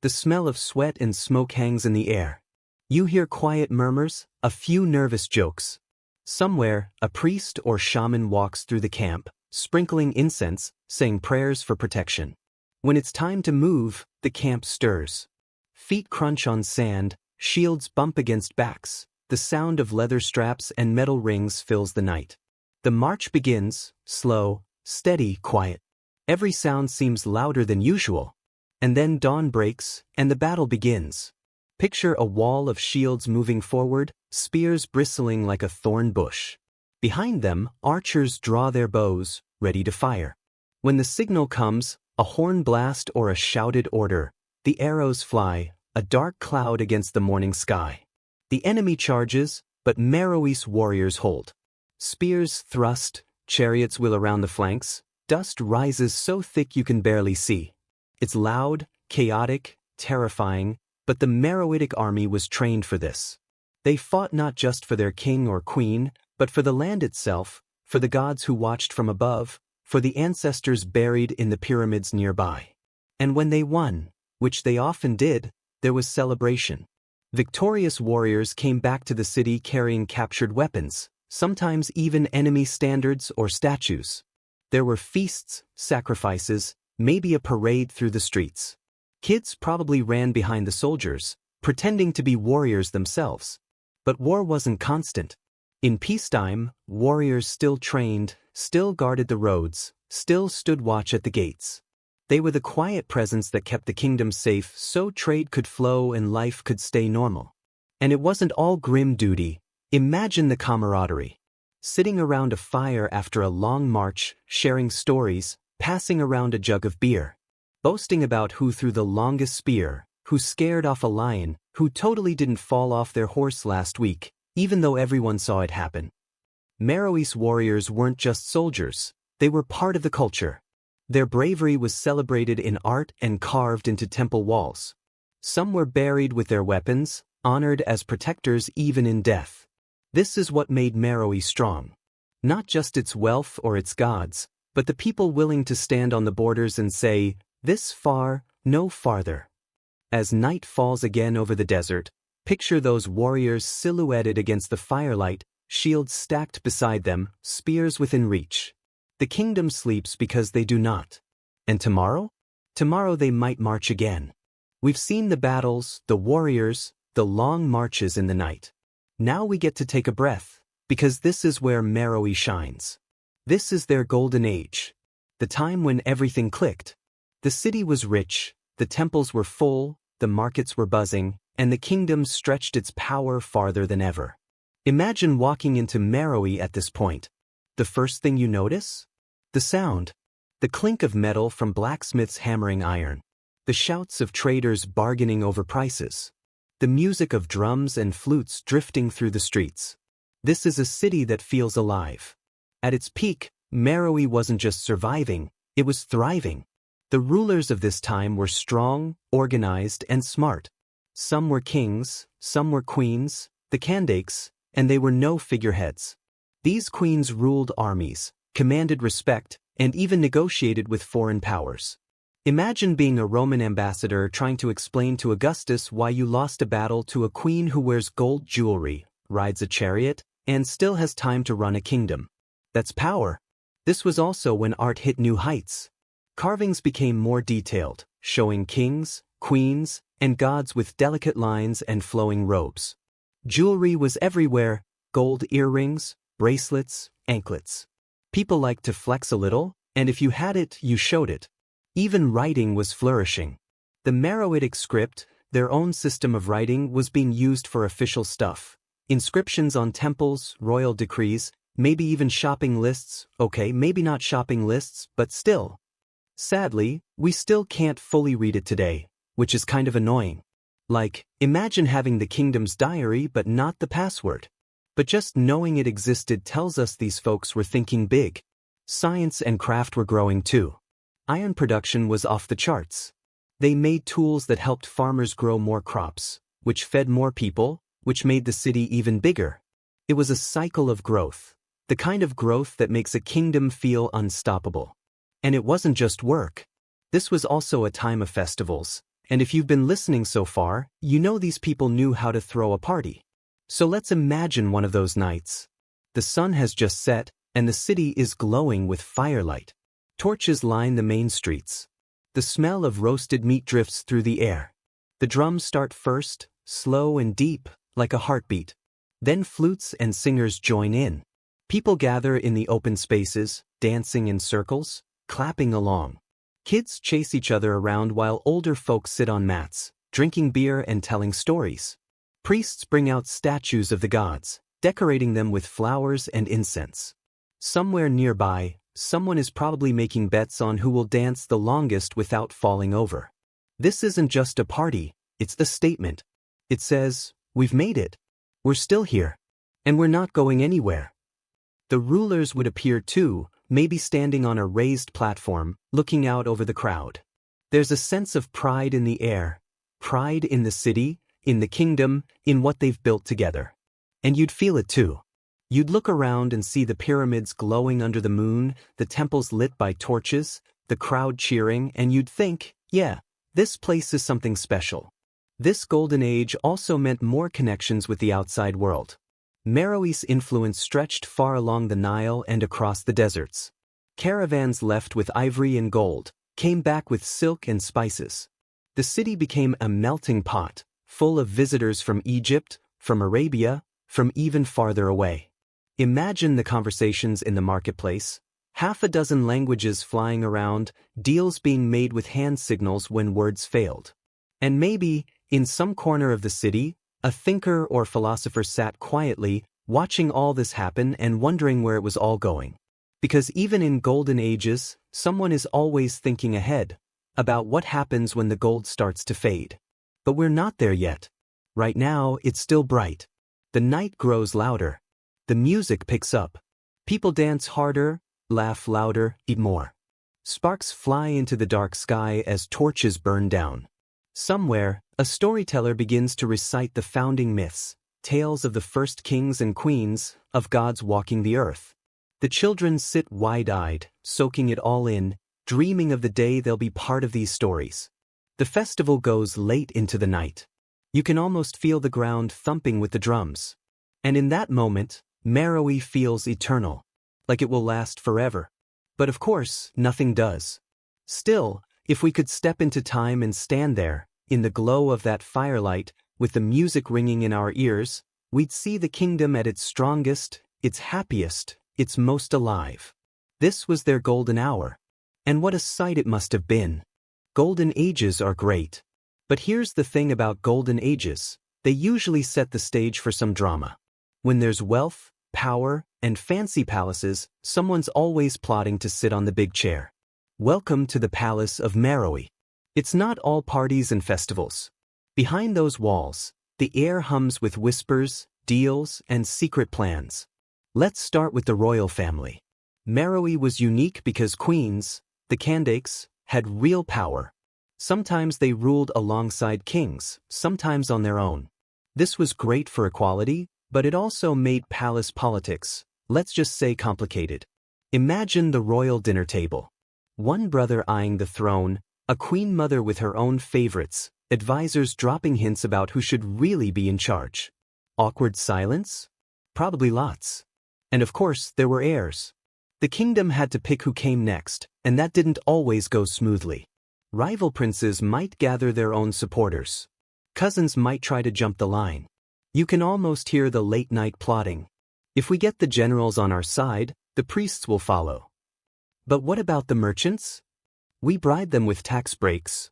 The smell of sweat and smoke hangs in the air. You hear quiet murmurs, a few nervous jokes. Somewhere, a priest or shaman walks through the camp, sprinkling incense, saying prayers for protection. When it's time to move, the camp stirs. Feet crunch on sand, shields bump against backs, the sound of leather straps and metal rings fills the night. The march begins, slow, steady, quiet. Every sound seems louder than usual. And then dawn breaks, and the battle begins. Picture a wall of shields moving forward, spears bristling like a thorn bush. Behind them, archers draw their bows, ready to fire. When the signal comes, a horn blast or a shouted order, the arrows fly, a dark cloud against the morning sky. The enemy charges, but Meroe's warriors hold. Spears thrust, chariots wheel around the flanks, dust rises so thick you can barely see. It's loud, chaotic, terrifying, but the Meroitic army was trained for this. They fought not just for their king or queen, but for the land itself, for the gods who watched from above, for the ancestors buried in the pyramids nearby. And when they won, which they often did, there was celebration. Victorious warriors came back to the city carrying captured weapons, sometimes even enemy standards or statues. There were feasts, sacrifices, maybe a parade through the streets. Kids probably ran behind the soldiers, pretending to be warriors themselves. But war wasn't constant. In peacetime, warriors still trained, still guarded the roads, still stood watch at the gates. They were the quiet presence that kept the kingdom safe so trade could flow and life could stay normal. And it wasn't all grim duty. Imagine the camaraderie. Sitting around a fire after a long march, sharing stories, passing around a jug of beer. Boasting about who threw the longest spear, who scared off a lion, who totally didn't fall off their horse last week, even though everyone saw it happen. Meroese warriors weren't just soldiers, they were part of the culture. Their bravery was celebrated in art and carved into temple walls. Some were buried with their weapons, honored as protectors even in death. This is what made Meroe strong. Not just its wealth or its gods, but the people willing to stand on the borders and say, "This far, no farther." As night falls again over the desert, picture those warriors silhouetted against the firelight, shields stacked beside them, spears within reach. The kingdom sleeps because they do not. And tomorrow? Tomorrow they might march again. We've seen the battles, the warriors, the long marches in the night. Now we get to take a breath, because this is where Meroe shines. This is their golden age. The time when everything clicked. The city was rich, the temples were full, the markets were buzzing, and the kingdom stretched its power farther than ever. Imagine walking into Meroe at this point. The first thing you notice? The sound. The clink of metal from blacksmiths hammering iron. The shouts of traders bargaining over prices. The music of drums and flutes drifting through the streets. This is a city that feels alive. At its peak, Meroe wasn't just surviving, it was thriving. The rulers of this time were strong, organized, and smart. Some were kings, some were queens, the Kandakes, and they were no figureheads. These queens ruled armies, commanded respect, and even negotiated with foreign powers. Imagine being a Roman ambassador trying to explain to Augustus why you lost a battle to a queen who wears gold jewelry, rides a chariot, and still has time to run a kingdom. That's power. This was also when art hit new heights. Carvings became more detailed, showing kings, queens, and gods with delicate lines and flowing robes. Jewelry was everywhere, gold earrings, bracelets, anklets. People liked to flex a little, and if you had it, you showed it. Even writing was flourishing. The Meroitic script, their own system of writing, was being used for official stuff. Inscriptions on temples, royal decrees, maybe even shopping lists. Okay, maybe not shopping lists, but still. Sadly, we still can't fully read it today, which is kind of annoying. Like, imagine having the kingdom's diary but not the password. But just knowing it existed tells us these folks were thinking big. Science and craft were growing too. Iron production was off the charts. They made tools that helped farmers grow more crops, which fed more people, which made the city even bigger. It was a cycle of growth, the kind of growth that makes a kingdom feel unstoppable. And it wasn't just work. This was also a time of festivals, and if you've been listening so far, you know these people knew how to throw a party. So let's imagine one of those nights. The sun has just set, and the city is glowing with firelight. Torches line the main streets. The smell of roasted meat drifts through the air. The drums start first, slow and deep, like a heartbeat. Then flutes and singers join in. People gather in the open spaces, dancing in circles, clapping along. Kids chase each other around while older folks sit on mats, drinking beer and telling stories. Priests bring out statues of the gods, decorating them with flowers and incense. Somewhere nearby, someone is probably making bets on who will dance the longest without falling over. This isn't just a party, it's a statement. It says, we've made it. We're still here. And we're not going anywhere. The rulers would appear too, maybe standing on a raised platform, looking out over the crowd. There's a sense of pride in the air, pride in the city, in the kingdom, in what they've built together. And you'd feel it too. You'd look around and see the pyramids glowing under the moon, the temples lit by torches, the crowd cheering, and you'd think, yeah, this place is something special. This golden age also meant more connections with the outside world. Meroe's influence stretched far along the Nile and across the deserts. Caravans left with ivory and gold, came back with silk and spices. The city became a melting pot, full of visitors from Egypt, from Arabia, from even farther away. Imagine the conversations in the marketplace, half a dozen languages flying around, deals being made with hand signals when words failed. And maybe, in some corner of the city, a thinker or philosopher sat quietly, watching all this happen and wondering where it was all going. Because even in golden ages, someone is always thinking ahead, about what happens when the gold starts to fade. But we're not there yet. Right now, it's still bright. The night grows louder. The music picks up. People dance harder, laugh louder, eat more. Sparks fly into the dark sky as torches burn down. Somewhere, a storyteller begins to recite the founding myths, tales of the first kings and queens, of gods walking the earth. The children sit wide-eyed, soaking it all in, dreaming of the day they'll be part of these stories. The festival goes late into the night. You can almost feel the ground thumping with the drums. And in that moment, Meroe feels eternal, like it will last forever. But of course, nothing does. Still, if we could step into time and stand there, in the glow of that firelight, with the music ringing in our ears, we'd see the kingdom at its strongest, its happiest, its most alive. This was their golden hour. And what a sight it must have been. Golden ages are great. But here's the thing about golden ages, they usually set the stage for some drama. When there's wealth, power, and fancy palaces, someone's always plotting to sit on the big chair. Welcome to the Palace of Meroe. It's not all parties and festivals. Behind those walls, the air hums with whispers, deals, and secret plans. Let's start with the royal family. Meroe was unique because queens, the Candaces, had real power. Sometimes they ruled alongside kings, sometimes on their own. This was great for equality, but it also made palace politics, let's just say, complicated. Imagine the royal dinner table. One brother eyeing the throne, a queen mother with her own favorites, advisors dropping hints about who should really be in charge. Awkward silence? Probably lots. And of course, there were heirs. The kingdom had to pick who came next, and that didn't always go smoothly. Rival princes might gather their own supporters. Cousins might try to jump the line. You can almost hear the late-night plotting. If we get the generals on our side, the priests will follow. But what about the merchants? We bribe them with tax breaks.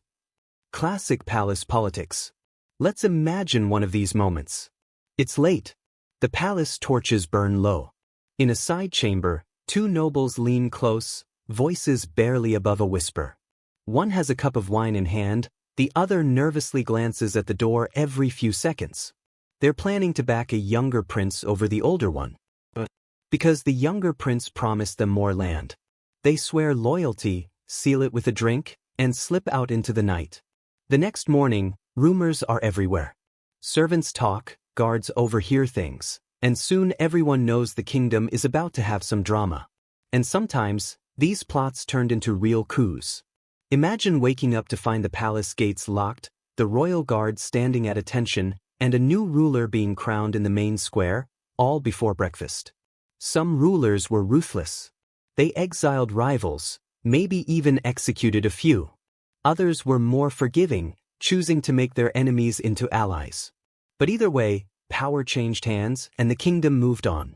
Classic palace politics. Let's imagine one of these moments. It's late. The palace torches burn low. In a side chamber, two nobles lean close, voices barely above a whisper. One has a cup of wine in hand, the other nervously glances at the door every few seconds. They're planning to back a younger prince over the older one. But because the younger prince promised them more land. They swear loyalty, seal it with a drink, and slip out into the night. The next morning, rumors are everywhere. Servants talk, guards overhear things, and soon everyone knows the kingdom is about to have some drama. And sometimes, these plots turned into real coups. Imagine waking up to find the palace gates locked, the royal guard standing at attention, and a new ruler being crowned in the main square, all before breakfast. Some rulers were ruthless. They exiled rivals, maybe even executed a few. Others were more forgiving, choosing to make their enemies into allies. But either way, power changed hands and the kingdom moved on.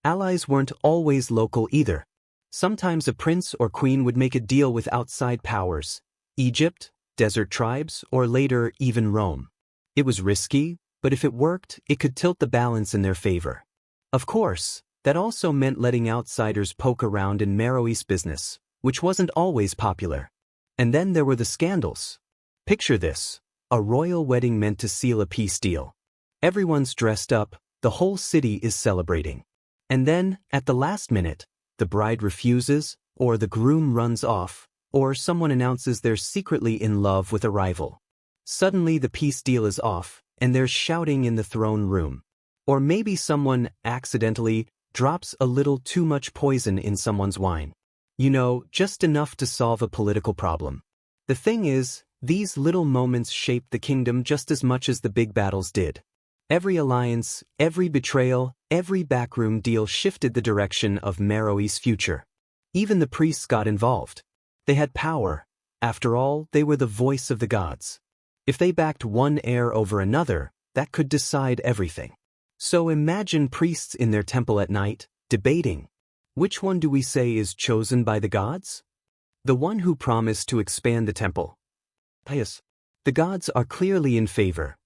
Allies weren't always local either. Sometimes a prince or queen would make a deal with outside powers, Egypt, desert tribes, or later even Rome. It was risky, but if it worked, it could tilt the balance in their favor. Of course, that also meant letting outsiders poke around in Meroe's business, which wasn't always popular. And then there were the scandals. Picture this, a royal wedding meant to seal a peace deal. Everyone's dressed up, the whole city is celebrating. And then, at the last minute, the bride refuses, or the groom runs off, or someone announces they're secretly in love with a rival. Suddenly the peace deal is off, and there's shouting in the throne room. Or maybe someone accidentally drops a little too much poison in someone's wine. You know, just enough to solve a political problem. The thing is, these little moments shaped the kingdom just as much as the big battles did. Every alliance, every betrayal, every backroom deal shifted the direction of Meroe's future. Even the priests got involved. They had power. After all, they were the voice of the gods. If they backed one heir over another, that could decide everything. So imagine priests in their temple at night, debating. Which one do we say is chosen by the gods? The one who promised to expand the temple. Yes. The gods are clearly in favor.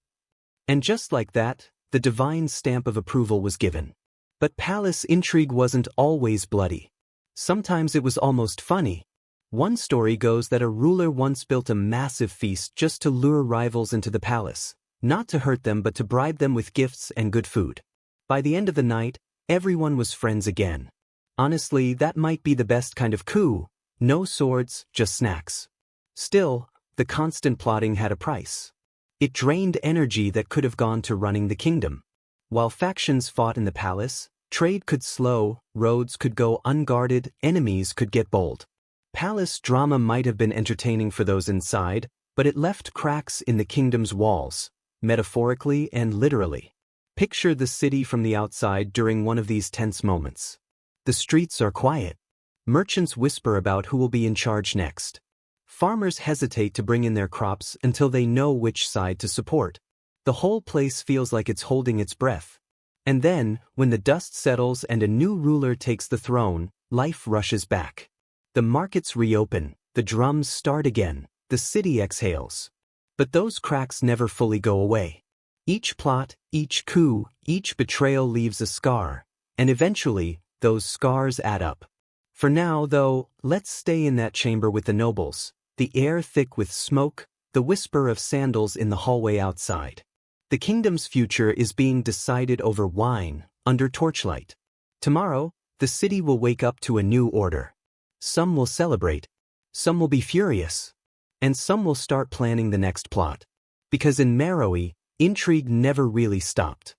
And just like that, the divine stamp of approval was given. But palace intrigue wasn't always bloody. Sometimes it was almost funny. One story goes that a ruler once built a massive feast just to lure rivals into the palace, not to hurt them but to bribe them with gifts and good food. By the end of the night, everyone was friends again. Honestly, that might be the best kind of coup. No swords, just snacks. Still, the constant plotting had a price. It drained energy that could have gone to running the kingdom. While factions fought in the palace, trade could slow, roads could go unguarded, enemies could get bold. Palace drama might have been entertaining for those inside, but it left cracks in the kingdom's walls, metaphorically and literally. Picture the city from the outside during one of these tense moments. The streets are quiet. Merchants whisper about who will be in charge next. Farmers hesitate to bring in their crops until they know which side to support. The whole place feels like it's holding its breath. And then, when the dust settles and a new ruler takes the throne, life rushes back. The markets reopen, the drums start again, the city exhales. But those cracks never fully go away. Each plot, each coup, each betrayal leaves a scar, and eventually, those scars add up. For now, though, let's stay in that chamber with the nobles, the air thick with smoke, the whisper of sandals in the hallway outside. The kingdom's future is being decided over wine, under torchlight. Tomorrow, the city will wake up to a new order. Some will celebrate, some will be furious, and some will start planning the next plot. Because in Meroe, intrigue never really stopped.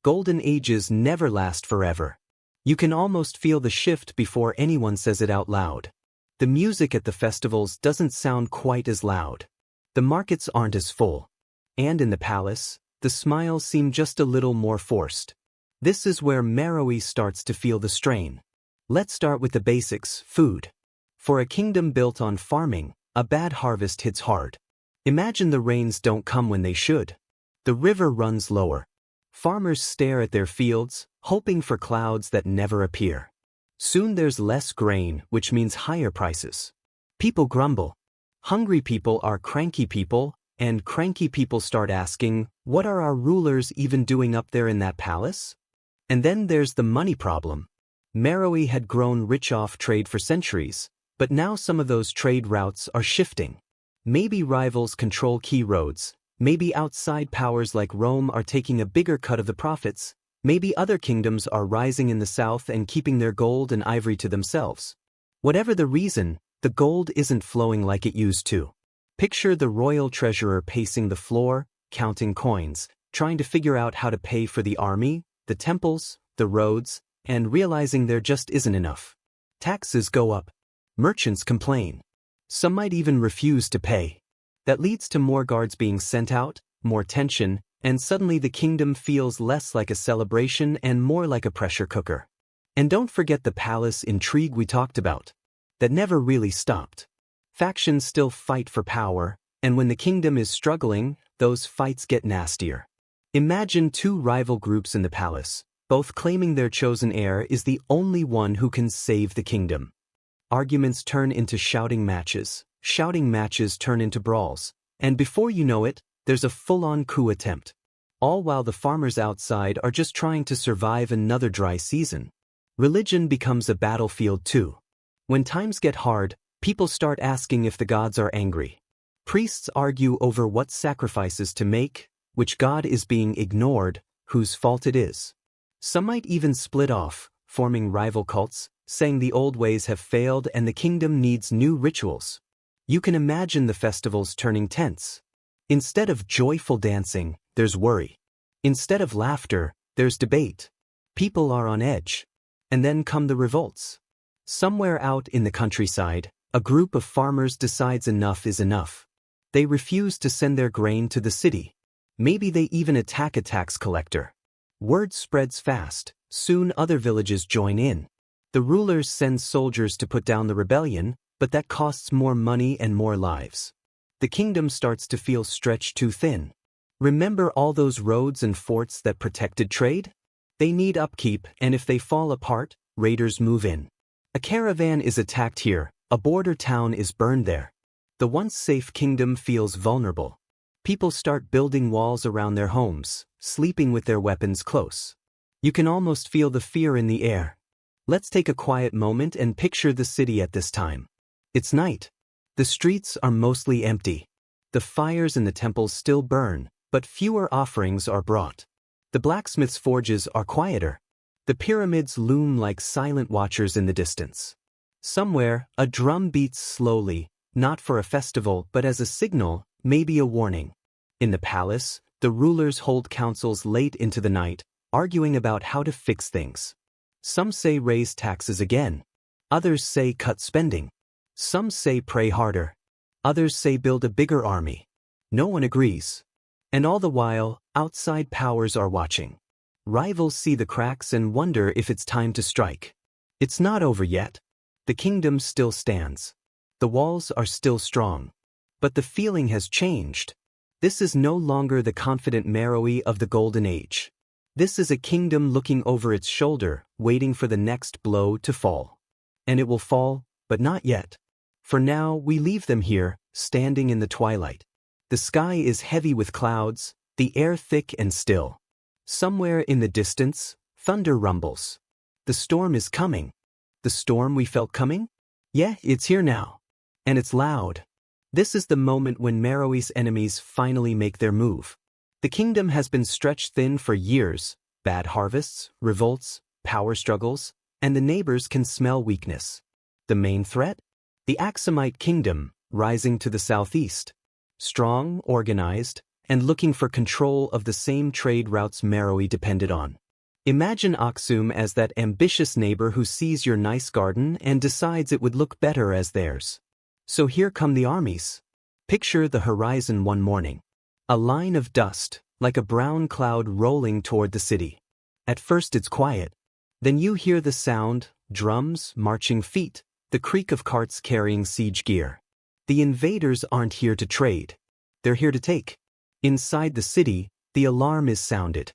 Golden ages never last forever. You can almost feel the shift before anyone says it out loud. The music at the festivals doesn't sound quite as loud. The markets aren't as full. And in the palace, the smiles seem just a little more forced. This is where Meroe starts to feel the strain. Let's start with the basics, food. For a kingdom built on farming, a bad harvest hits hard. Imagine the rains don't come when they should. The river runs lower. Farmers stare at their fields, hoping for clouds that never appear. Soon there's less grain, which means higher prices. People grumble. Hungry people are cranky people, and cranky people start asking, what are our rulers even doing up there in that palace? And then there's the money problem. Meroe had grown rich off trade for centuries, but now some of those trade routes are shifting. Maybe rivals control key roads, maybe outside powers like Rome are taking a bigger cut of the profits, maybe other kingdoms are rising in the south and keeping their gold and ivory to themselves. Whatever the reason, the gold isn't flowing like it used to. Picture the royal treasurer pacing the floor, counting coins, trying to figure out how to pay for the army, the temples, the roads, and realizing there just isn't enough. Taxes go up. Merchants complain. Some might even refuse to pay. That leads to more guards being sent out, more tension, and suddenly the kingdom feels less like a celebration and more like a pressure cooker. And don't forget the palace intrigue we talked about. That never really stopped. Factions still fight for power, and when the kingdom is struggling, those fights get nastier. Imagine two rival groups in the palace, both claiming their chosen heir is the only one who can save the kingdom. Arguments turn into shouting matches turn into brawls, and before you know it, there's a full-on coup attempt. All while the farmers outside are just trying to survive another dry season. Religion becomes a battlefield too. When times get hard, people start asking if the gods are angry. Priests argue over what sacrifices to make, which god is being ignored, whose fault it is. Some might even split off, forming rival cults, saying the old ways have failed and the kingdom needs new rituals. You can imagine the festivals turning tense. Instead of joyful dancing, there's worry. Instead of laughter, there's debate. People are on edge. And then come the revolts. Somewhere out in the countryside, a group of farmers decides enough is enough. They refuse to send their grain to the city. Maybe they even attack a tax collector. Word spreads fast, soon other villages join in. The rulers send soldiers to put down the rebellion, but that costs more money and more lives. The kingdom starts to feel stretched too thin. Remember all those roads and forts that protected trade? They need upkeep, and if they fall apart, raiders move in. A caravan is attacked here, a border town is burned there. The once safe kingdom feels vulnerable. People start building walls around their homes, sleeping with their weapons close. You can almost feel the fear in the air. Let's take a quiet moment and picture the city at this time. It's night. The streets are mostly empty. The fires in the temples still burn, but fewer offerings are brought. The blacksmith's forges are quieter. The pyramids loom like silent watchers in the distance. Somewhere, a drum beats slowly, not for a festival but as a signal, maybe a warning. In the palace, the rulers hold councils late into the night, arguing about how to fix things. Some say raise taxes again. Others say cut spending. Some say pray harder. Others say build a bigger army. No one agrees. And all the while, outside powers are watching. Rivals see the cracks and wonder if it's time to strike. It's not over yet. The kingdom still stands. The walls are still strong. But the feeling has changed. This is no longer the confident Meroe of the Golden Age. This is a kingdom looking over its shoulder, waiting for the next blow to fall. And it will fall, but not yet. For now, we leave them here, standing in the twilight. The sky is heavy with clouds, the air thick and still. Somewhere in the distance, thunder rumbles. The storm is coming. The storm we felt coming? Yeah, it's here now. And it's loud. This is the moment when Meroe's enemies finally make their move. The kingdom has been stretched thin for years, bad harvests, revolts, power struggles, and the neighbors can smell weakness. The main threat? The Aksumite kingdom, rising to the southeast. Strong, organized, and looking for control of the same trade routes Meroe depended on. Imagine Aksum as that ambitious neighbor who sees your nice garden and decides it would look better as theirs. So here come the armies. Picture the horizon one morning. A line of dust, like a brown cloud rolling toward the city. At first it's quiet. Then you hear the sound, drums, marching feet, the creak of carts carrying siege gear. The invaders aren't here to trade. They're here to take. Inside the city, the alarm is sounded.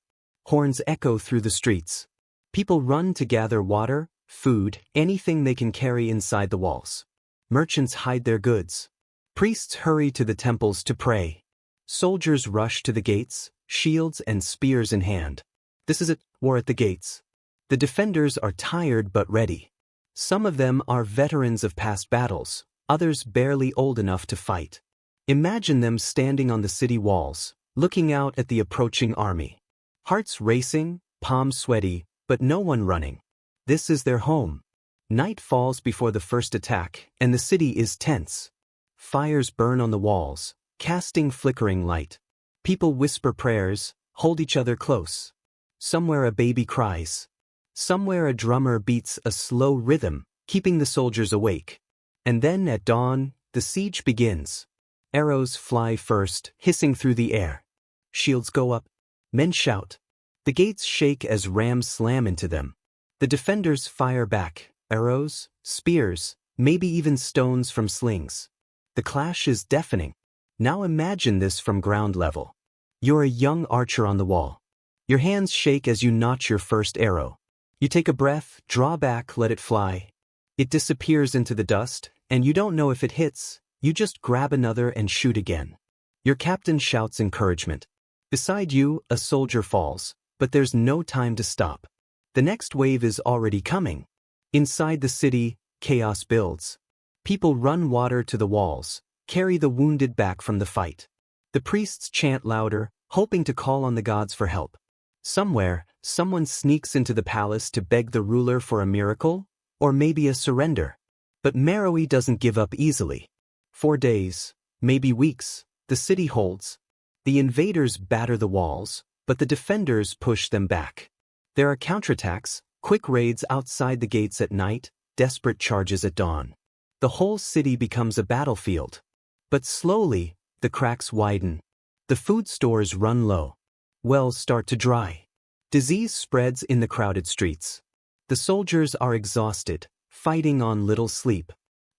Horns echo through the streets. People run to gather water, food, anything they can carry inside the walls. Merchants hide their goods. Priests hurry to the temples to pray. Soldiers rush to the gates, shields and spears in hand. This is a war at the gates. The defenders are tired but ready. Some of them are veterans of past battles, others barely old enough to fight. Imagine them standing on the city walls, looking out at the approaching army. Hearts racing, palms sweaty, but no one running. This is their home. Night falls before the first attack, and the city is tense. Fires burn on the walls, casting flickering light. People whisper prayers, hold each other close. Somewhere a baby cries. Somewhere a drummer beats a slow rhythm, keeping the soldiers awake. And then at dawn, the siege begins. Arrows fly first, hissing through the air. Shields go up. Men shout. The gates shake as rams slam into them. The defenders fire back. Arrows, spears, maybe even stones from slings. The clash is deafening. Now imagine this from ground level. You're a young archer on the wall. Your hands shake as you notch your first arrow. You take a breath, draw back, let it fly. It disappears into the dust, and you don't know if it hits. You just grab another and shoot again. Your captain shouts encouragement. Beside you, a soldier falls, but there's no time to stop. The next wave is already coming. Inside the city, chaos builds. People run water to the walls, carry the wounded back from the fight. The priests chant louder, hoping to call on the gods for help. Somewhere, someone sneaks into the palace to beg the ruler for a miracle, or maybe a surrender. But Meroe doesn't give up easily. 4 days, maybe weeks, the city holds. The invaders batter the walls, but the defenders push them back. There are counterattacks, Quick raids outside the gates at night, desperate charges at dawn. The whole city becomes a battlefield. But slowly, the cracks widen. The food stores run low. Wells start to dry. Disease spreads in the crowded streets. The soldiers are exhausted, fighting on little sleep.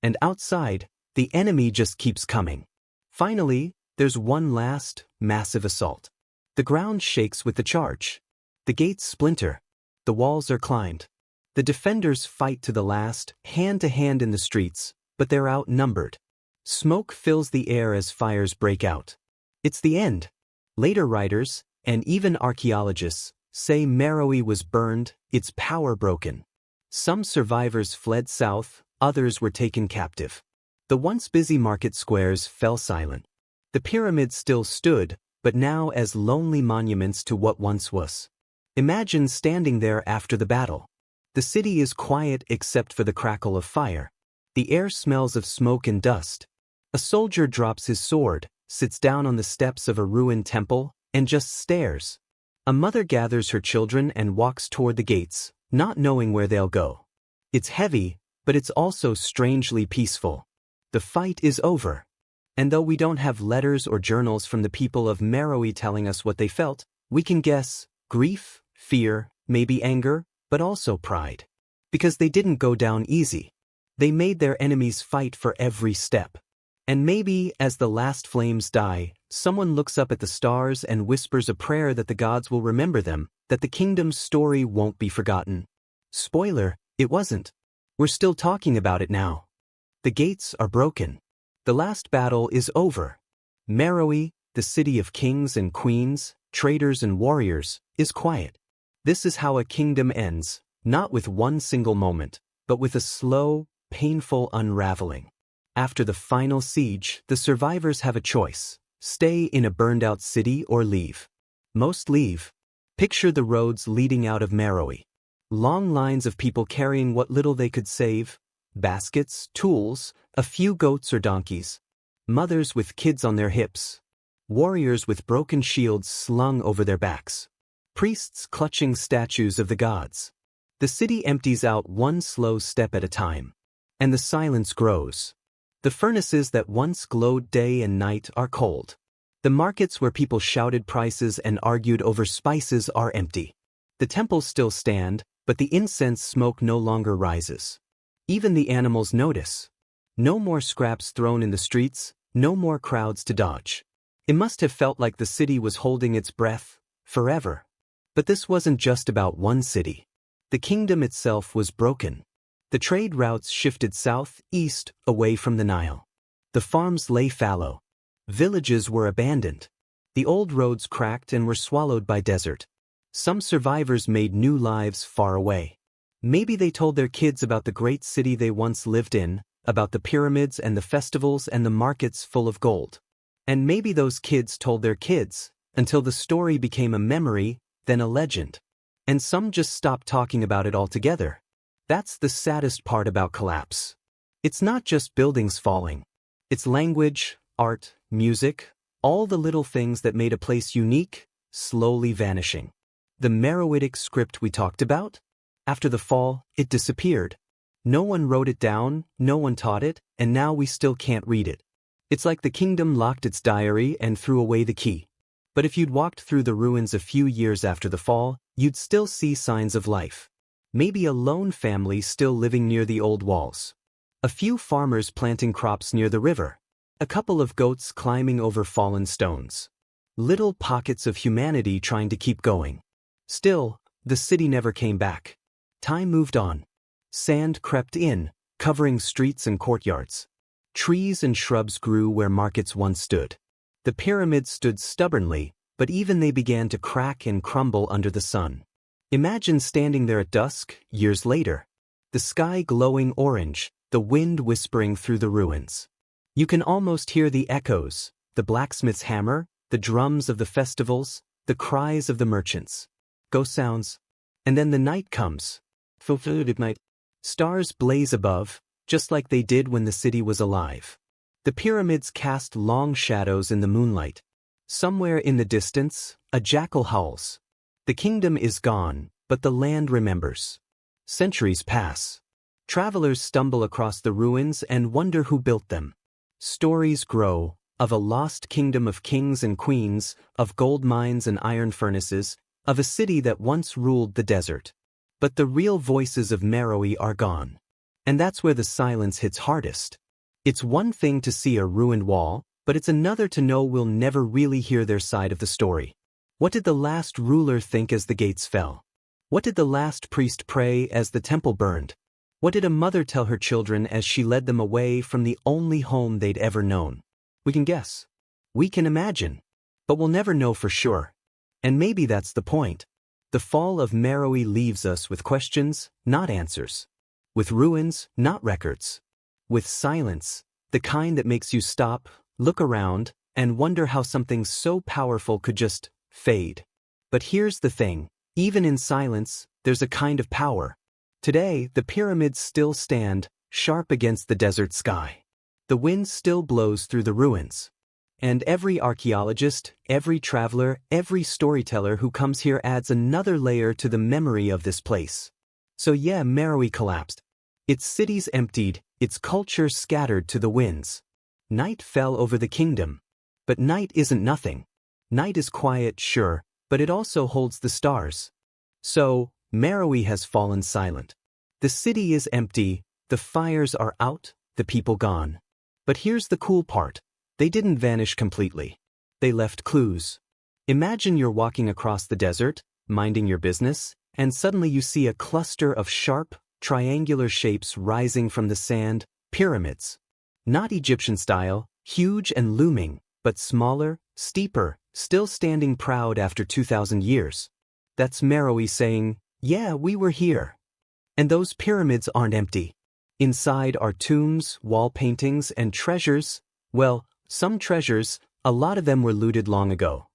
And outside, the enemy just keeps coming. Finally, there's one last, massive assault. The ground shakes with the charge. The gates splinter. The walls are climbed. The defenders fight to the last, hand to hand in the streets, but they're outnumbered. Smoke fills the air as fires break out. It's the end. Later writers, and even archaeologists, say Meroe was burned, its power broken. Some survivors fled south, others were taken captive. The once busy market squares fell silent. The pyramids still stood, but now as lonely monuments to what once was. Imagine standing there after the battle. The city is quiet except for the crackle of fire. The air smells of smoke and dust. A soldier drops his sword, sits down on the steps of a ruined temple, and just stares. A mother gathers her children and walks toward the gates, not knowing where they'll go. It's heavy, but it's also strangely peaceful. The fight is over. And though we don't have letters or journals from the people of Meroe telling us what they felt, we can guess grief, fear, maybe anger, but also pride. Because they didn't go down easy. They made their enemies fight for every step. And maybe, as the last flames die, someone looks up at the stars and whispers a prayer that the gods will remember them, that the kingdom's story won't be forgotten. Spoiler, it wasn't. We're still talking about it now. The gates are broken. The last battle is over. Meroe, the city of kings and queens, traders and warriors, is quiet. This is how a kingdom ends, not with one single moment, but with a slow, painful unraveling. After the final siege, the survivors have a choice: stay in a burned-out city or leave. Most leave. Picture the roads leading out of Meroe. Long lines of people carrying what little they could save: baskets, tools, a few goats or donkeys. Mothers with kids on their hips. Warriors with broken shields slung over their backs. Priests clutching statues of the gods. The city empties out one slow step at a time. And the silence grows. The furnaces that once glowed day and night are cold. The markets where people shouted prices and argued over spices are empty. The temples still stand, but the incense smoke no longer rises. Even the animals notice. No more scraps thrown in the streets, no more crowds to dodge. It must have felt like the city was holding its breath, forever. But this wasn't just about one city. The kingdom itself was broken. The trade routes shifted south, east, away from the Nile. The farms lay fallow. Villages were abandoned. The old roads cracked and were swallowed by desert. Some survivors made new lives far away. Maybe they told their kids about the great city they once lived in, about the pyramids and the festivals and the markets full of gold. And maybe those kids told their kids, until the story became a memory, then a legend. And some just stopped talking about it altogether. That's the saddest part about collapse. It's not just buildings falling. It's language, art, music, all the little things that made a place unique, slowly vanishing. The Meroitic script we talked about? After the fall, it disappeared. No one wrote it down, no one taught it, and now we still can't read it. It's like the kingdom locked its diary and threw away the key. But if you'd walked through the ruins a few years after the fall, you'd still see signs of life. Maybe a lone family still living near the old walls. A few farmers planting crops near the river. A couple of goats climbing over fallen stones. Little pockets of humanity trying to keep going. Still, the city never came back. Time moved on. Sand crept in, covering streets and courtyards. Trees and shrubs grew where markets once stood. The pyramids stood stubbornly, but even they began to crack and crumble under the sun. Imagine standing there at dusk, years later. The sky glowing orange, the wind whispering through the ruins. You can almost hear the echoes, the blacksmith's hammer, the drums of the festivals, the cries of the merchants. Ghost sounds. And then the night comes. Fulfilled at night. Stars blaze above, just like they did when the city was alive. The pyramids cast long shadows in the moonlight. Somewhere in the distance, a jackal howls. The kingdom is gone, but the land remembers. Centuries pass. Travelers stumble across the ruins and wonder who built them. Stories grow, of a lost kingdom of kings and queens, of gold mines and iron furnaces, of a city that once ruled the desert. But the real voices of Meroe are gone. And that's where the silence hits hardest. It's one thing to see a ruined wall, but it's another to know we'll never really hear their side of the story. What did the last ruler think as the gates fell? What did the last priest pray as the temple burned? What did a mother tell her children as she led them away from the only home they'd ever known? We can guess. We can imagine. But we'll never know for sure. And maybe that's the point. The fall of Meroe leaves us with questions, not answers. With ruins, not records. With silence, the kind that makes you stop, look around, and wonder how something so powerful could just fade. But here's the thing, even in silence, there's a kind of power. Today, the pyramids still stand, sharp against the desert sky. The wind still blows through the ruins. And every archaeologist, every traveler, every storyteller who comes here adds another layer to the memory of this place. So yeah, Meroe collapsed. Its cities emptied, its culture scattered to the winds. Night fell over the kingdom. But night isn't nothing. Night is quiet, sure, but it also holds the stars. So, Meroe has fallen silent. The city is empty, the fires are out, the people gone. But here's the cool part. They didn't vanish completely. They left clues. Imagine you're walking across the desert, minding your business, and suddenly you see a cluster of sharp, triangular shapes rising from the sand, pyramids. Not Egyptian style, huge and looming, but smaller, steeper, still standing proud after 2,000 years. That's Meroe saying, yeah, we were here. And those pyramids aren't empty. Inside are tombs, wall paintings, and treasures. Well, some treasures, a lot of them were looted long ago.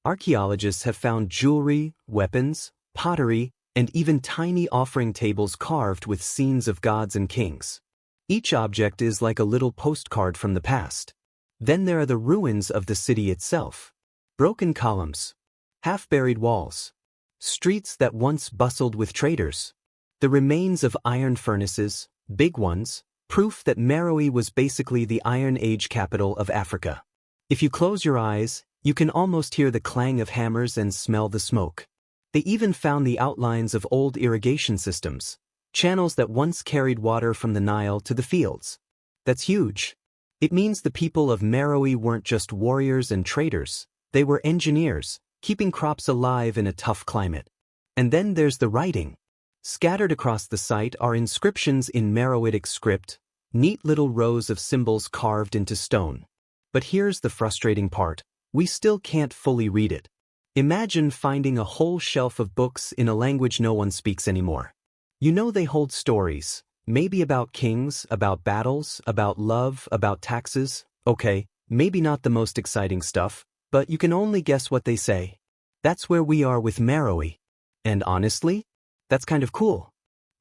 Archaeologists have found jewelry, weapons, pottery, and even tiny offering tables carved with scenes of gods and kings. Each object is like a little postcard from the past. Then there are the ruins of the city itself. Broken columns, half-buried walls, streets that once bustled with traders. The remains of iron furnaces, big ones, proof that Meroe was basically the Iron Age capital of Africa. If you close your eyes, you can almost hear the clang of hammers and smell the smoke. They even found the outlines of old irrigation systems, channels that once carried water from the Nile to the fields. That's huge. It means the people of Meroe weren't just warriors and traders, they were engineers, keeping crops alive in a tough climate. And then there's the writing. Scattered across the site are inscriptions in Meroitic script, neat little rows of symbols carved into stone. But here's the frustrating part, we still can't fully read it. Imagine finding a whole shelf of books in a language no one speaks anymore. You know they hold stories, maybe about kings, about battles, about love, about taxes. Okay, maybe not the most exciting stuff, but you can only guess what they say. That's where we are with Meroe. And honestly, that's kind of cool.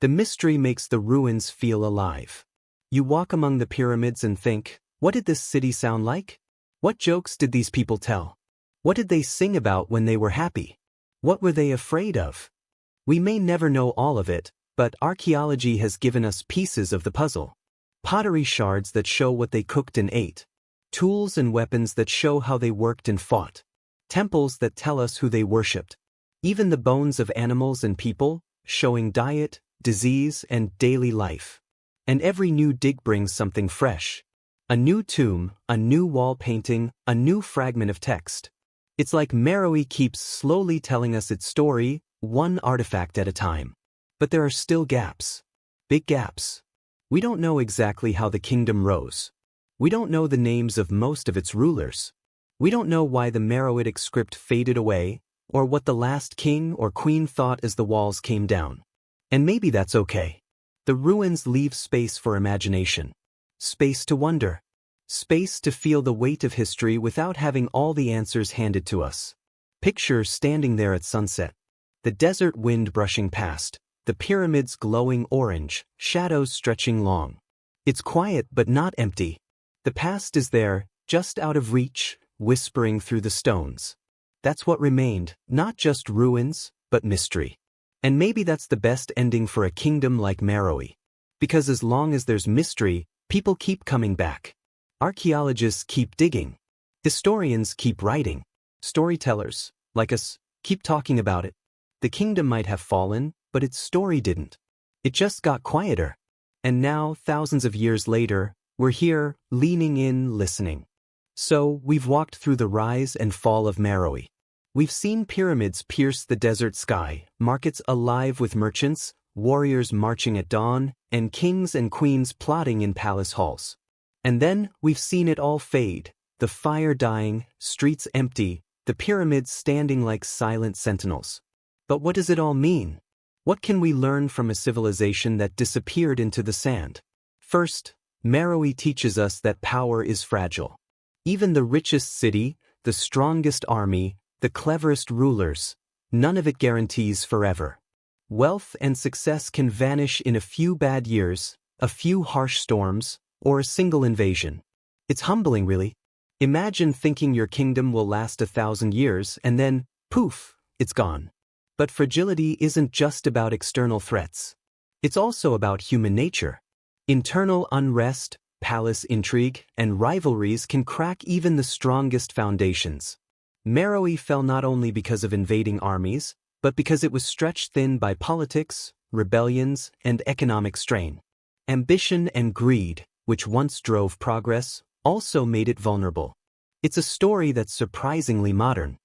The mystery makes the ruins feel alive. You walk among the pyramids and think, what did this city sound like? What jokes did these people tell? What did they sing about when they were happy? What were they afraid of? We may never know all of it, but archaeology has given us pieces of the puzzle. Pottery shards that show what they cooked and ate. Tools and weapons that show how they worked and fought. Temples that tell us who they worshipped. Even the bones of animals and people, showing diet, disease, and daily life. And every new dig brings something fresh. A new tomb, a new wall painting, a new fragment of text. It's like Meroe keeps slowly telling us its story, one artifact at a time. But there are still gaps. Big gaps. We don't know exactly how the kingdom rose. We don't know the names of most of its rulers. We don't know why the Meroitic script faded away, or what the last king or queen thought as the walls came down. And maybe that's okay. The ruins leave space for imagination. Space to wonder. Space to feel the weight of history without having all the answers handed to us. Picture standing there at sunset. The desert wind brushing past. The pyramids glowing orange, shadows stretching long. It's quiet but not empty. The past is there, just out of reach, whispering through the stones. That's what remained, not just ruins, but mystery. And maybe that's the best ending for a kingdom like Meroe. Because as long as there's mystery, people keep coming back. Archaeologists keep digging. Historians keep writing. Storytellers, like us, keep talking about it. The kingdom might have fallen, but its story didn't. It just got quieter. And now, thousands of years later, we're here, leaning in, listening. So, we've walked through the rise and fall of Meroe. We've seen pyramids pierce the desert sky, markets alive with merchants, warriors marching at dawn, and kings and queens plotting in palace halls. And then, we've seen it all fade, the fire dying, streets empty, the pyramids standing like silent sentinels. But what does it all mean? What can we learn from a civilization that disappeared into the sand? First, Meroe teaches us that power is fragile. Even the richest city, the strongest army, the cleverest rulers, none of it guarantees forever. Wealth and success can vanish in a few bad years, a few harsh storms, or a single invasion. It's humbling, really. Imagine thinking your kingdom will last 1,000 years and then, poof, it's gone. But fragility isn't just about external threats. It's also about human nature. Internal unrest, palace intrigue, and rivalries can crack even the strongest foundations. Meroe fell not only because of invading armies, but because it was stretched thin by politics, rebellions, and economic strain. Ambition and greed, which once drove progress, also made it vulnerable. It's a story that's surprisingly modern.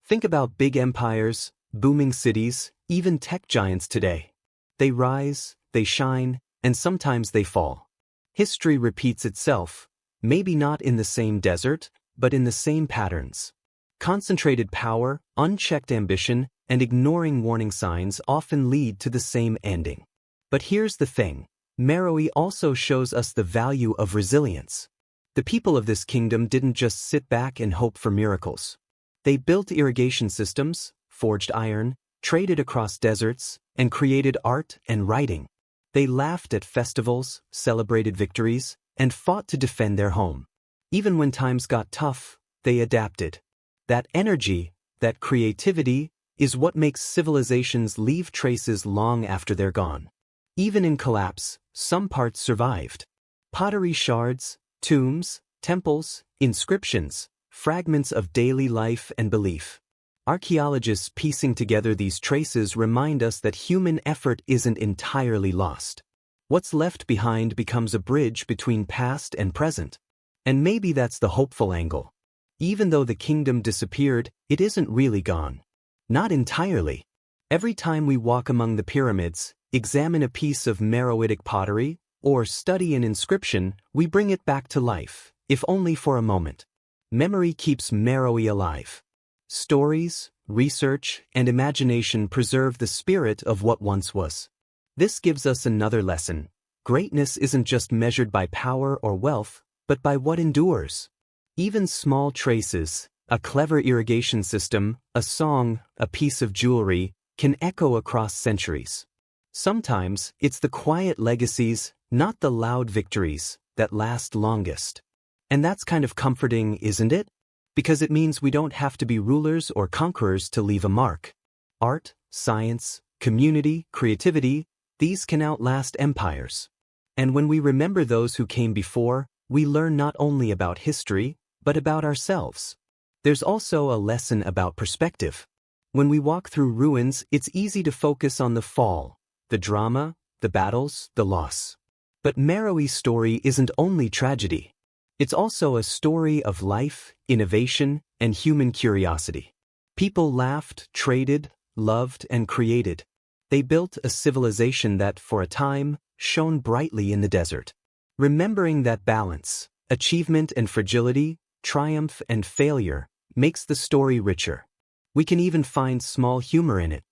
Think about big empires, booming cities, even tech giants today. They rise, they shine, and sometimes they fall. History repeats itself, maybe not in the same desert, but in the same patterns. Concentrated power, unchecked ambition, and ignoring warning signs often lead to the same ending. But here's the thing, Meroe also shows us the value of resilience. The people of this kingdom didn't just sit back and hope for miracles. They built irrigation systems, forged iron, traded across deserts, and created art and writing. They laughed at festivals, celebrated victories, and fought to defend their home. Even when times got tough, they adapted. That energy, that creativity, is what makes civilizations leave traces long after they're gone. Even in collapse, some parts survived. Pottery shards, tombs, temples, inscriptions, fragments of daily life and belief. Archaeologists piecing together these traces remind us that human effort isn't entirely lost. What's left behind becomes a bridge between past and present. And maybe that's the hopeful angle. Even though the kingdom disappeared, it isn't really gone. Not entirely. Every time we walk among the pyramids, examine a piece of Meroitic pottery, or study an inscription, we bring it back to life, if only for a moment. Memory keeps Meroe alive. Stories, research, and imagination preserve the spirit of what once was. This gives us another lesson. Greatness isn't just measured by power or wealth, but by what endures. Even small traces, a clever irrigation system, a song, a piece of jewelry, can echo across centuries. Sometimes, it's the quiet legacies, not the loud victories, that last longest. And that's kind of comforting, isn't it? Because it means we don't have to be rulers or conquerors to leave a mark. Art, science, community, creativity, these can outlast empires. And when we remember those who came before, we learn not only about history, but about ourselves. There's also a lesson about perspective. When we walk through ruins, it's easy to focus on the fall, the drama, the battles, the loss. But Meroe's story isn't only tragedy. It's also a story of life, innovation, and human curiosity. People laughed, traded, loved, and created. They built a civilization that, for a time, shone brightly in the desert. Remembering that balance, achievement and fragility, triumph and failure, makes the story richer. We can even find small humor in it.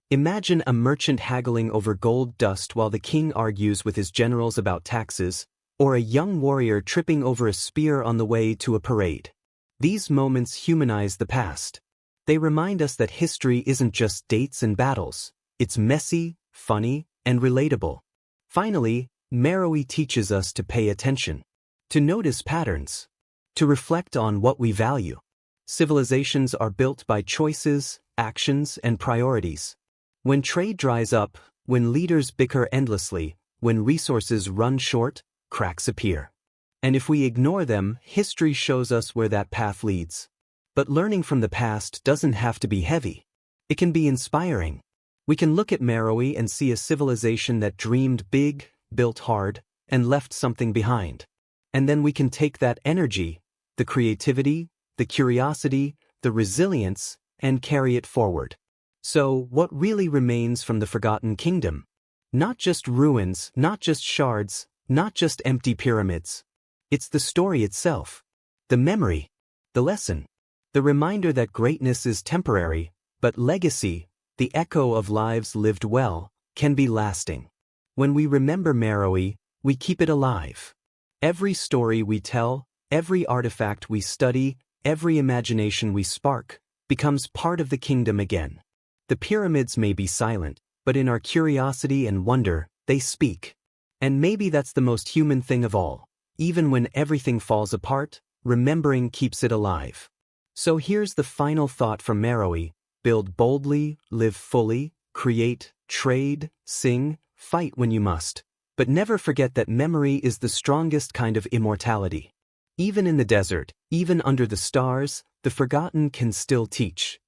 Imagine a merchant haggling over gold dust while the king argues with his generals about taxes, or a young warrior tripping over a spear on the way to a parade. These moments humanize the past. They remind us that history isn't just dates and battles. It's messy, funny, and relatable. Finally, Meroe teaches us to pay attention, to notice patterns, to reflect on what we value. Civilizations are built by choices, actions, and priorities. When trade dries up, when leaders bicker endlessly, when resources run short, cracks appear. And if we ignore them, history shows us where that path leads. But learning from the past doesn't have to be heavy. It can be inspiring. We can look at Meroe and see a civilization that dreamed big, built hard, and left something behind. And then we can take that energy, the creativity, the curiosity, the resilience, and carry it forward. So, what really remains from the Forgotten Kingdom? Not just ruins, not just shards, not just empty pyramids. It's the story itself. The memory. The lesson. The reminder that greatness is temporary, but legacy, the echo of lives lived well, can be lasting. When we remember Meroe, we keep it alive. Every story we tell, every artifact we study, every imagination we spark, becomes part of the kingdom again. The pyramids may be silent, but in our curiosity and wonder, they speak. And maybe that's the most human thing of all. Even when everything falls apart, remembering keeps it alive. So here's the final thought from Meroe: build boldly, live fully, create, trade, sing, fight when you must. But never forget that memory is the strongest kind of immortality. Even in the desert, even under the stars, the forgotten can still teach.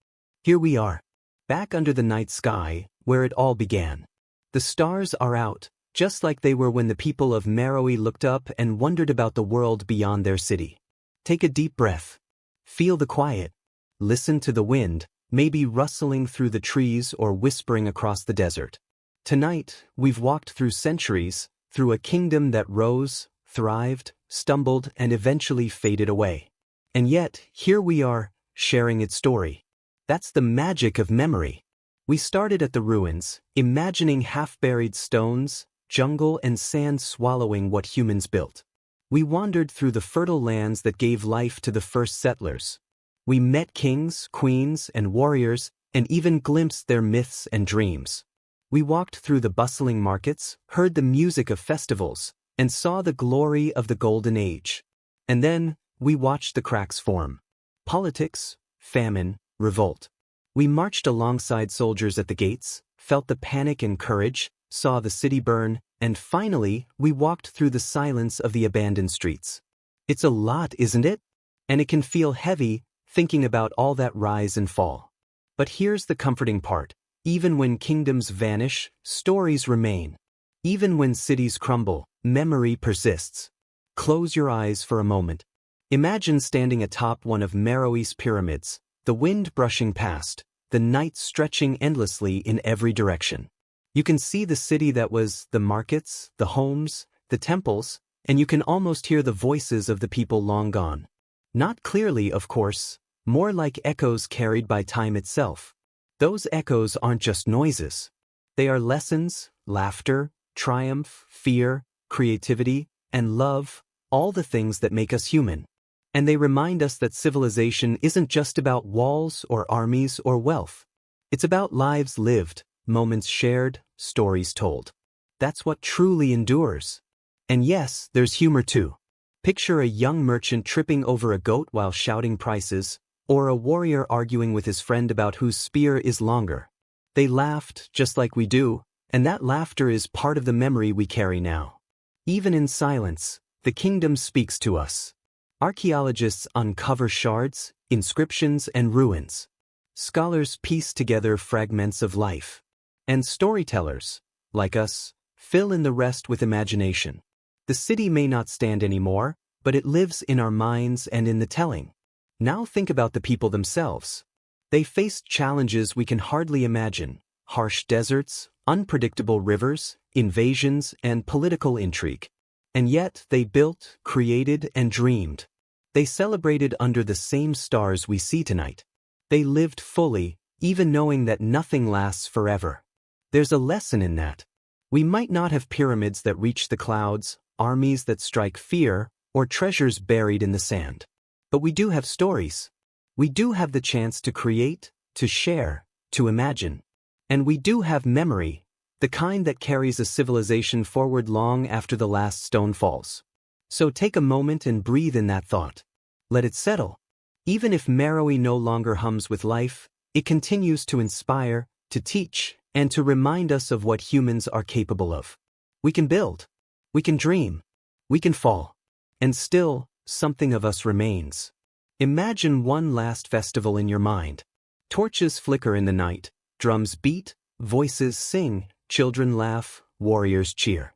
Here we are, back under the night sky, where it all began. The stars are out, just like they were when the people of Meroe looked up and wondered about the world beyond their city. Take a deep breath. Feel the quiet. Listen to the wind, maybe rustling through the trees or whispering across the desert. Tonight, we've walked through centuries, through a kingdom that rose, thrived, stumbled, and eventually faded away. And yet, here we are, sharing its story. That's the magic of memory. We started at the ruins, imagining half-buried stones, jungle and sand swallowing what humans built. We wandered through the fertile lands that gave life to the first settlers. We met kings, queens, and warriors, and even glimpsed their myths and dreams. We walked through the bustling markets, heard the music of festivals, and saw the glory of the Golden Age. And then, we watched the cracks form. Politics, famine, revolt. We marched alongside soldiers at the gates, felt the panic and courage, saw the city burn, and finally, we walked through the silence of the abandoned streets. It's a lot, isn't it? And it can feel heavy, thinking about all that rise and fall. But here's the comforting part. Even when kingdoms vanish, stories remain. Even when cities crumble, memory persists. Close your eyes for a moment. Imagine standing atop one of Meroe's pyramids, the wind brushing past, the night stretching endlessly in every direction. You can see the city that was, the markets, the homes, the temples, and you can almost hear the voices of the people long gone. Not clearly, of course, more like echoes carried by time itself. Those echoes aren't just noises. They are lessons, laughter, triumph, fear, creativity, and love, all the things that make us human. And they remind us that civilization isn't just about walls or armies or wealth. It's about lives lived, moments shared, stories told. That's what truly endures. And yes, there's humor too. Picture a young merchant tripping over a goat while shouting prices, or a warrior arguing with his friend about whose spear is longer. They laughed, just like we do, and that laughter is part of the memory we carry now. Even in silence, the kingdom speaks to us. Archaeologists uncover shards, inscriptions, and ruins. Scholars piece together fragments of life. And storytellers, like us, fill in the rest with imagination. The city may not stand anymore, but it lives in our minds and in the telling. Now think about the people themselves. They faced challenges we can hardly imagine: harsh deserts, unpredictable rivers, invasions, and political intrigue. And yet they built, created, and dreamed. They celebrated under the same stars we see tonight. They lived fully, even knowing that nothing lasts forever. There's a lesson in that. We might not have pyramids that reach the clouds, armies that strike fear, or treasures buried in the sand. But we do have stories. We do have the chance to create, to share, to imagine. And we do have memory, the kind that carries a civilization forward long after the last stone falls. So take a moment and breathe in that thought. Let it settle. Even if Meroe no longer hums with life, it continues to inspire, to teach, and to remind us of what humans are capable of. We can build, we can dream, we can fall, and still, something of us remains. Imagine one last festival in your mind. Torches flicker in the night, drums beat, voices sing, children laugh, warriors cheer.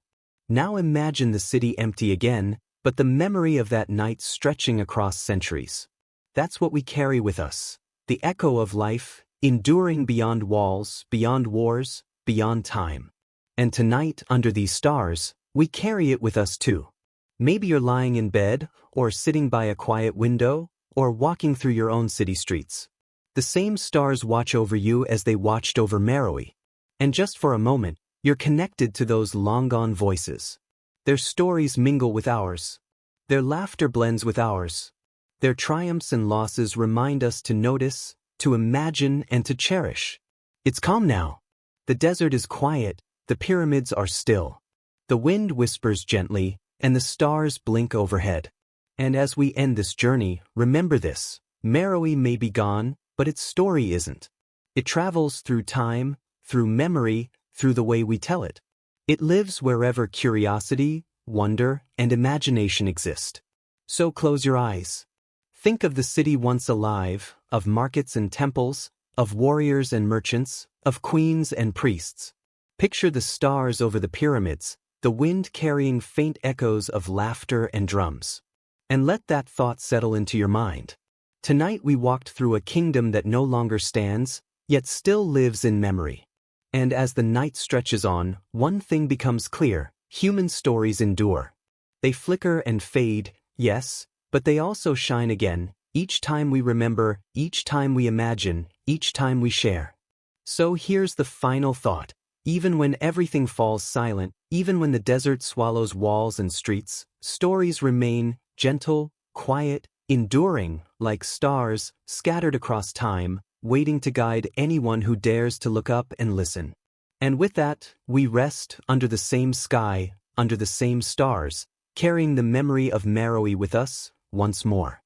Now imagine the city empty again, but the memory of that night stretching across centuries. That's what we carry with us, the echo of life, enduring beyond walls, beyond wars, beyond time. And tonight, under these stars, we carry it with us too. Maybe you're lying in bed, or sitting by a quiet window, or walking through your own city streets. The same stars watch over you as they watched over Meroe. And just for a moment, you're connected to those long-gone voices. Their stories mingle with ours. Their laughter blends with ours. Their triumphs and losses remind us to notice, to imagine, and to cherish. It's calm now. The desert is quiet, the pyramids are still. The wind whispers gently, and the stars blink overhead. And as we end this journey, remember this: Meroe may be gone, but its story isn't. It travels through time, through memory, through the way we tell it. It lives wherever curiosity, wonder, and imagination exist. So close your eyes. Think of the city once alive, of markets and temples, of warriors and merchants, of queens and priests. Picture the stars over the pyramids, the wind carrying faint echoes of laughter and drums. And let that thought settle into your mind. Tonight we walked through a kingdom that no longer stands, yet still lives in memory. And as the night stretches on, one thing becomes clear: human stories endure. They flicker and fade, yes, but they also shine again, each time we remember, each time we imagine, each time we share. So here's the final thought. Even when everything falls silent, even when the desert swallows walls and streets, stories remain gentle, quiet, enduring, like stars, scattered across time, waiting to guide anyone who dares to look up and listen. And with that, we rest under the same sky, under the same stars, carrying the memory of Meroe with us once more.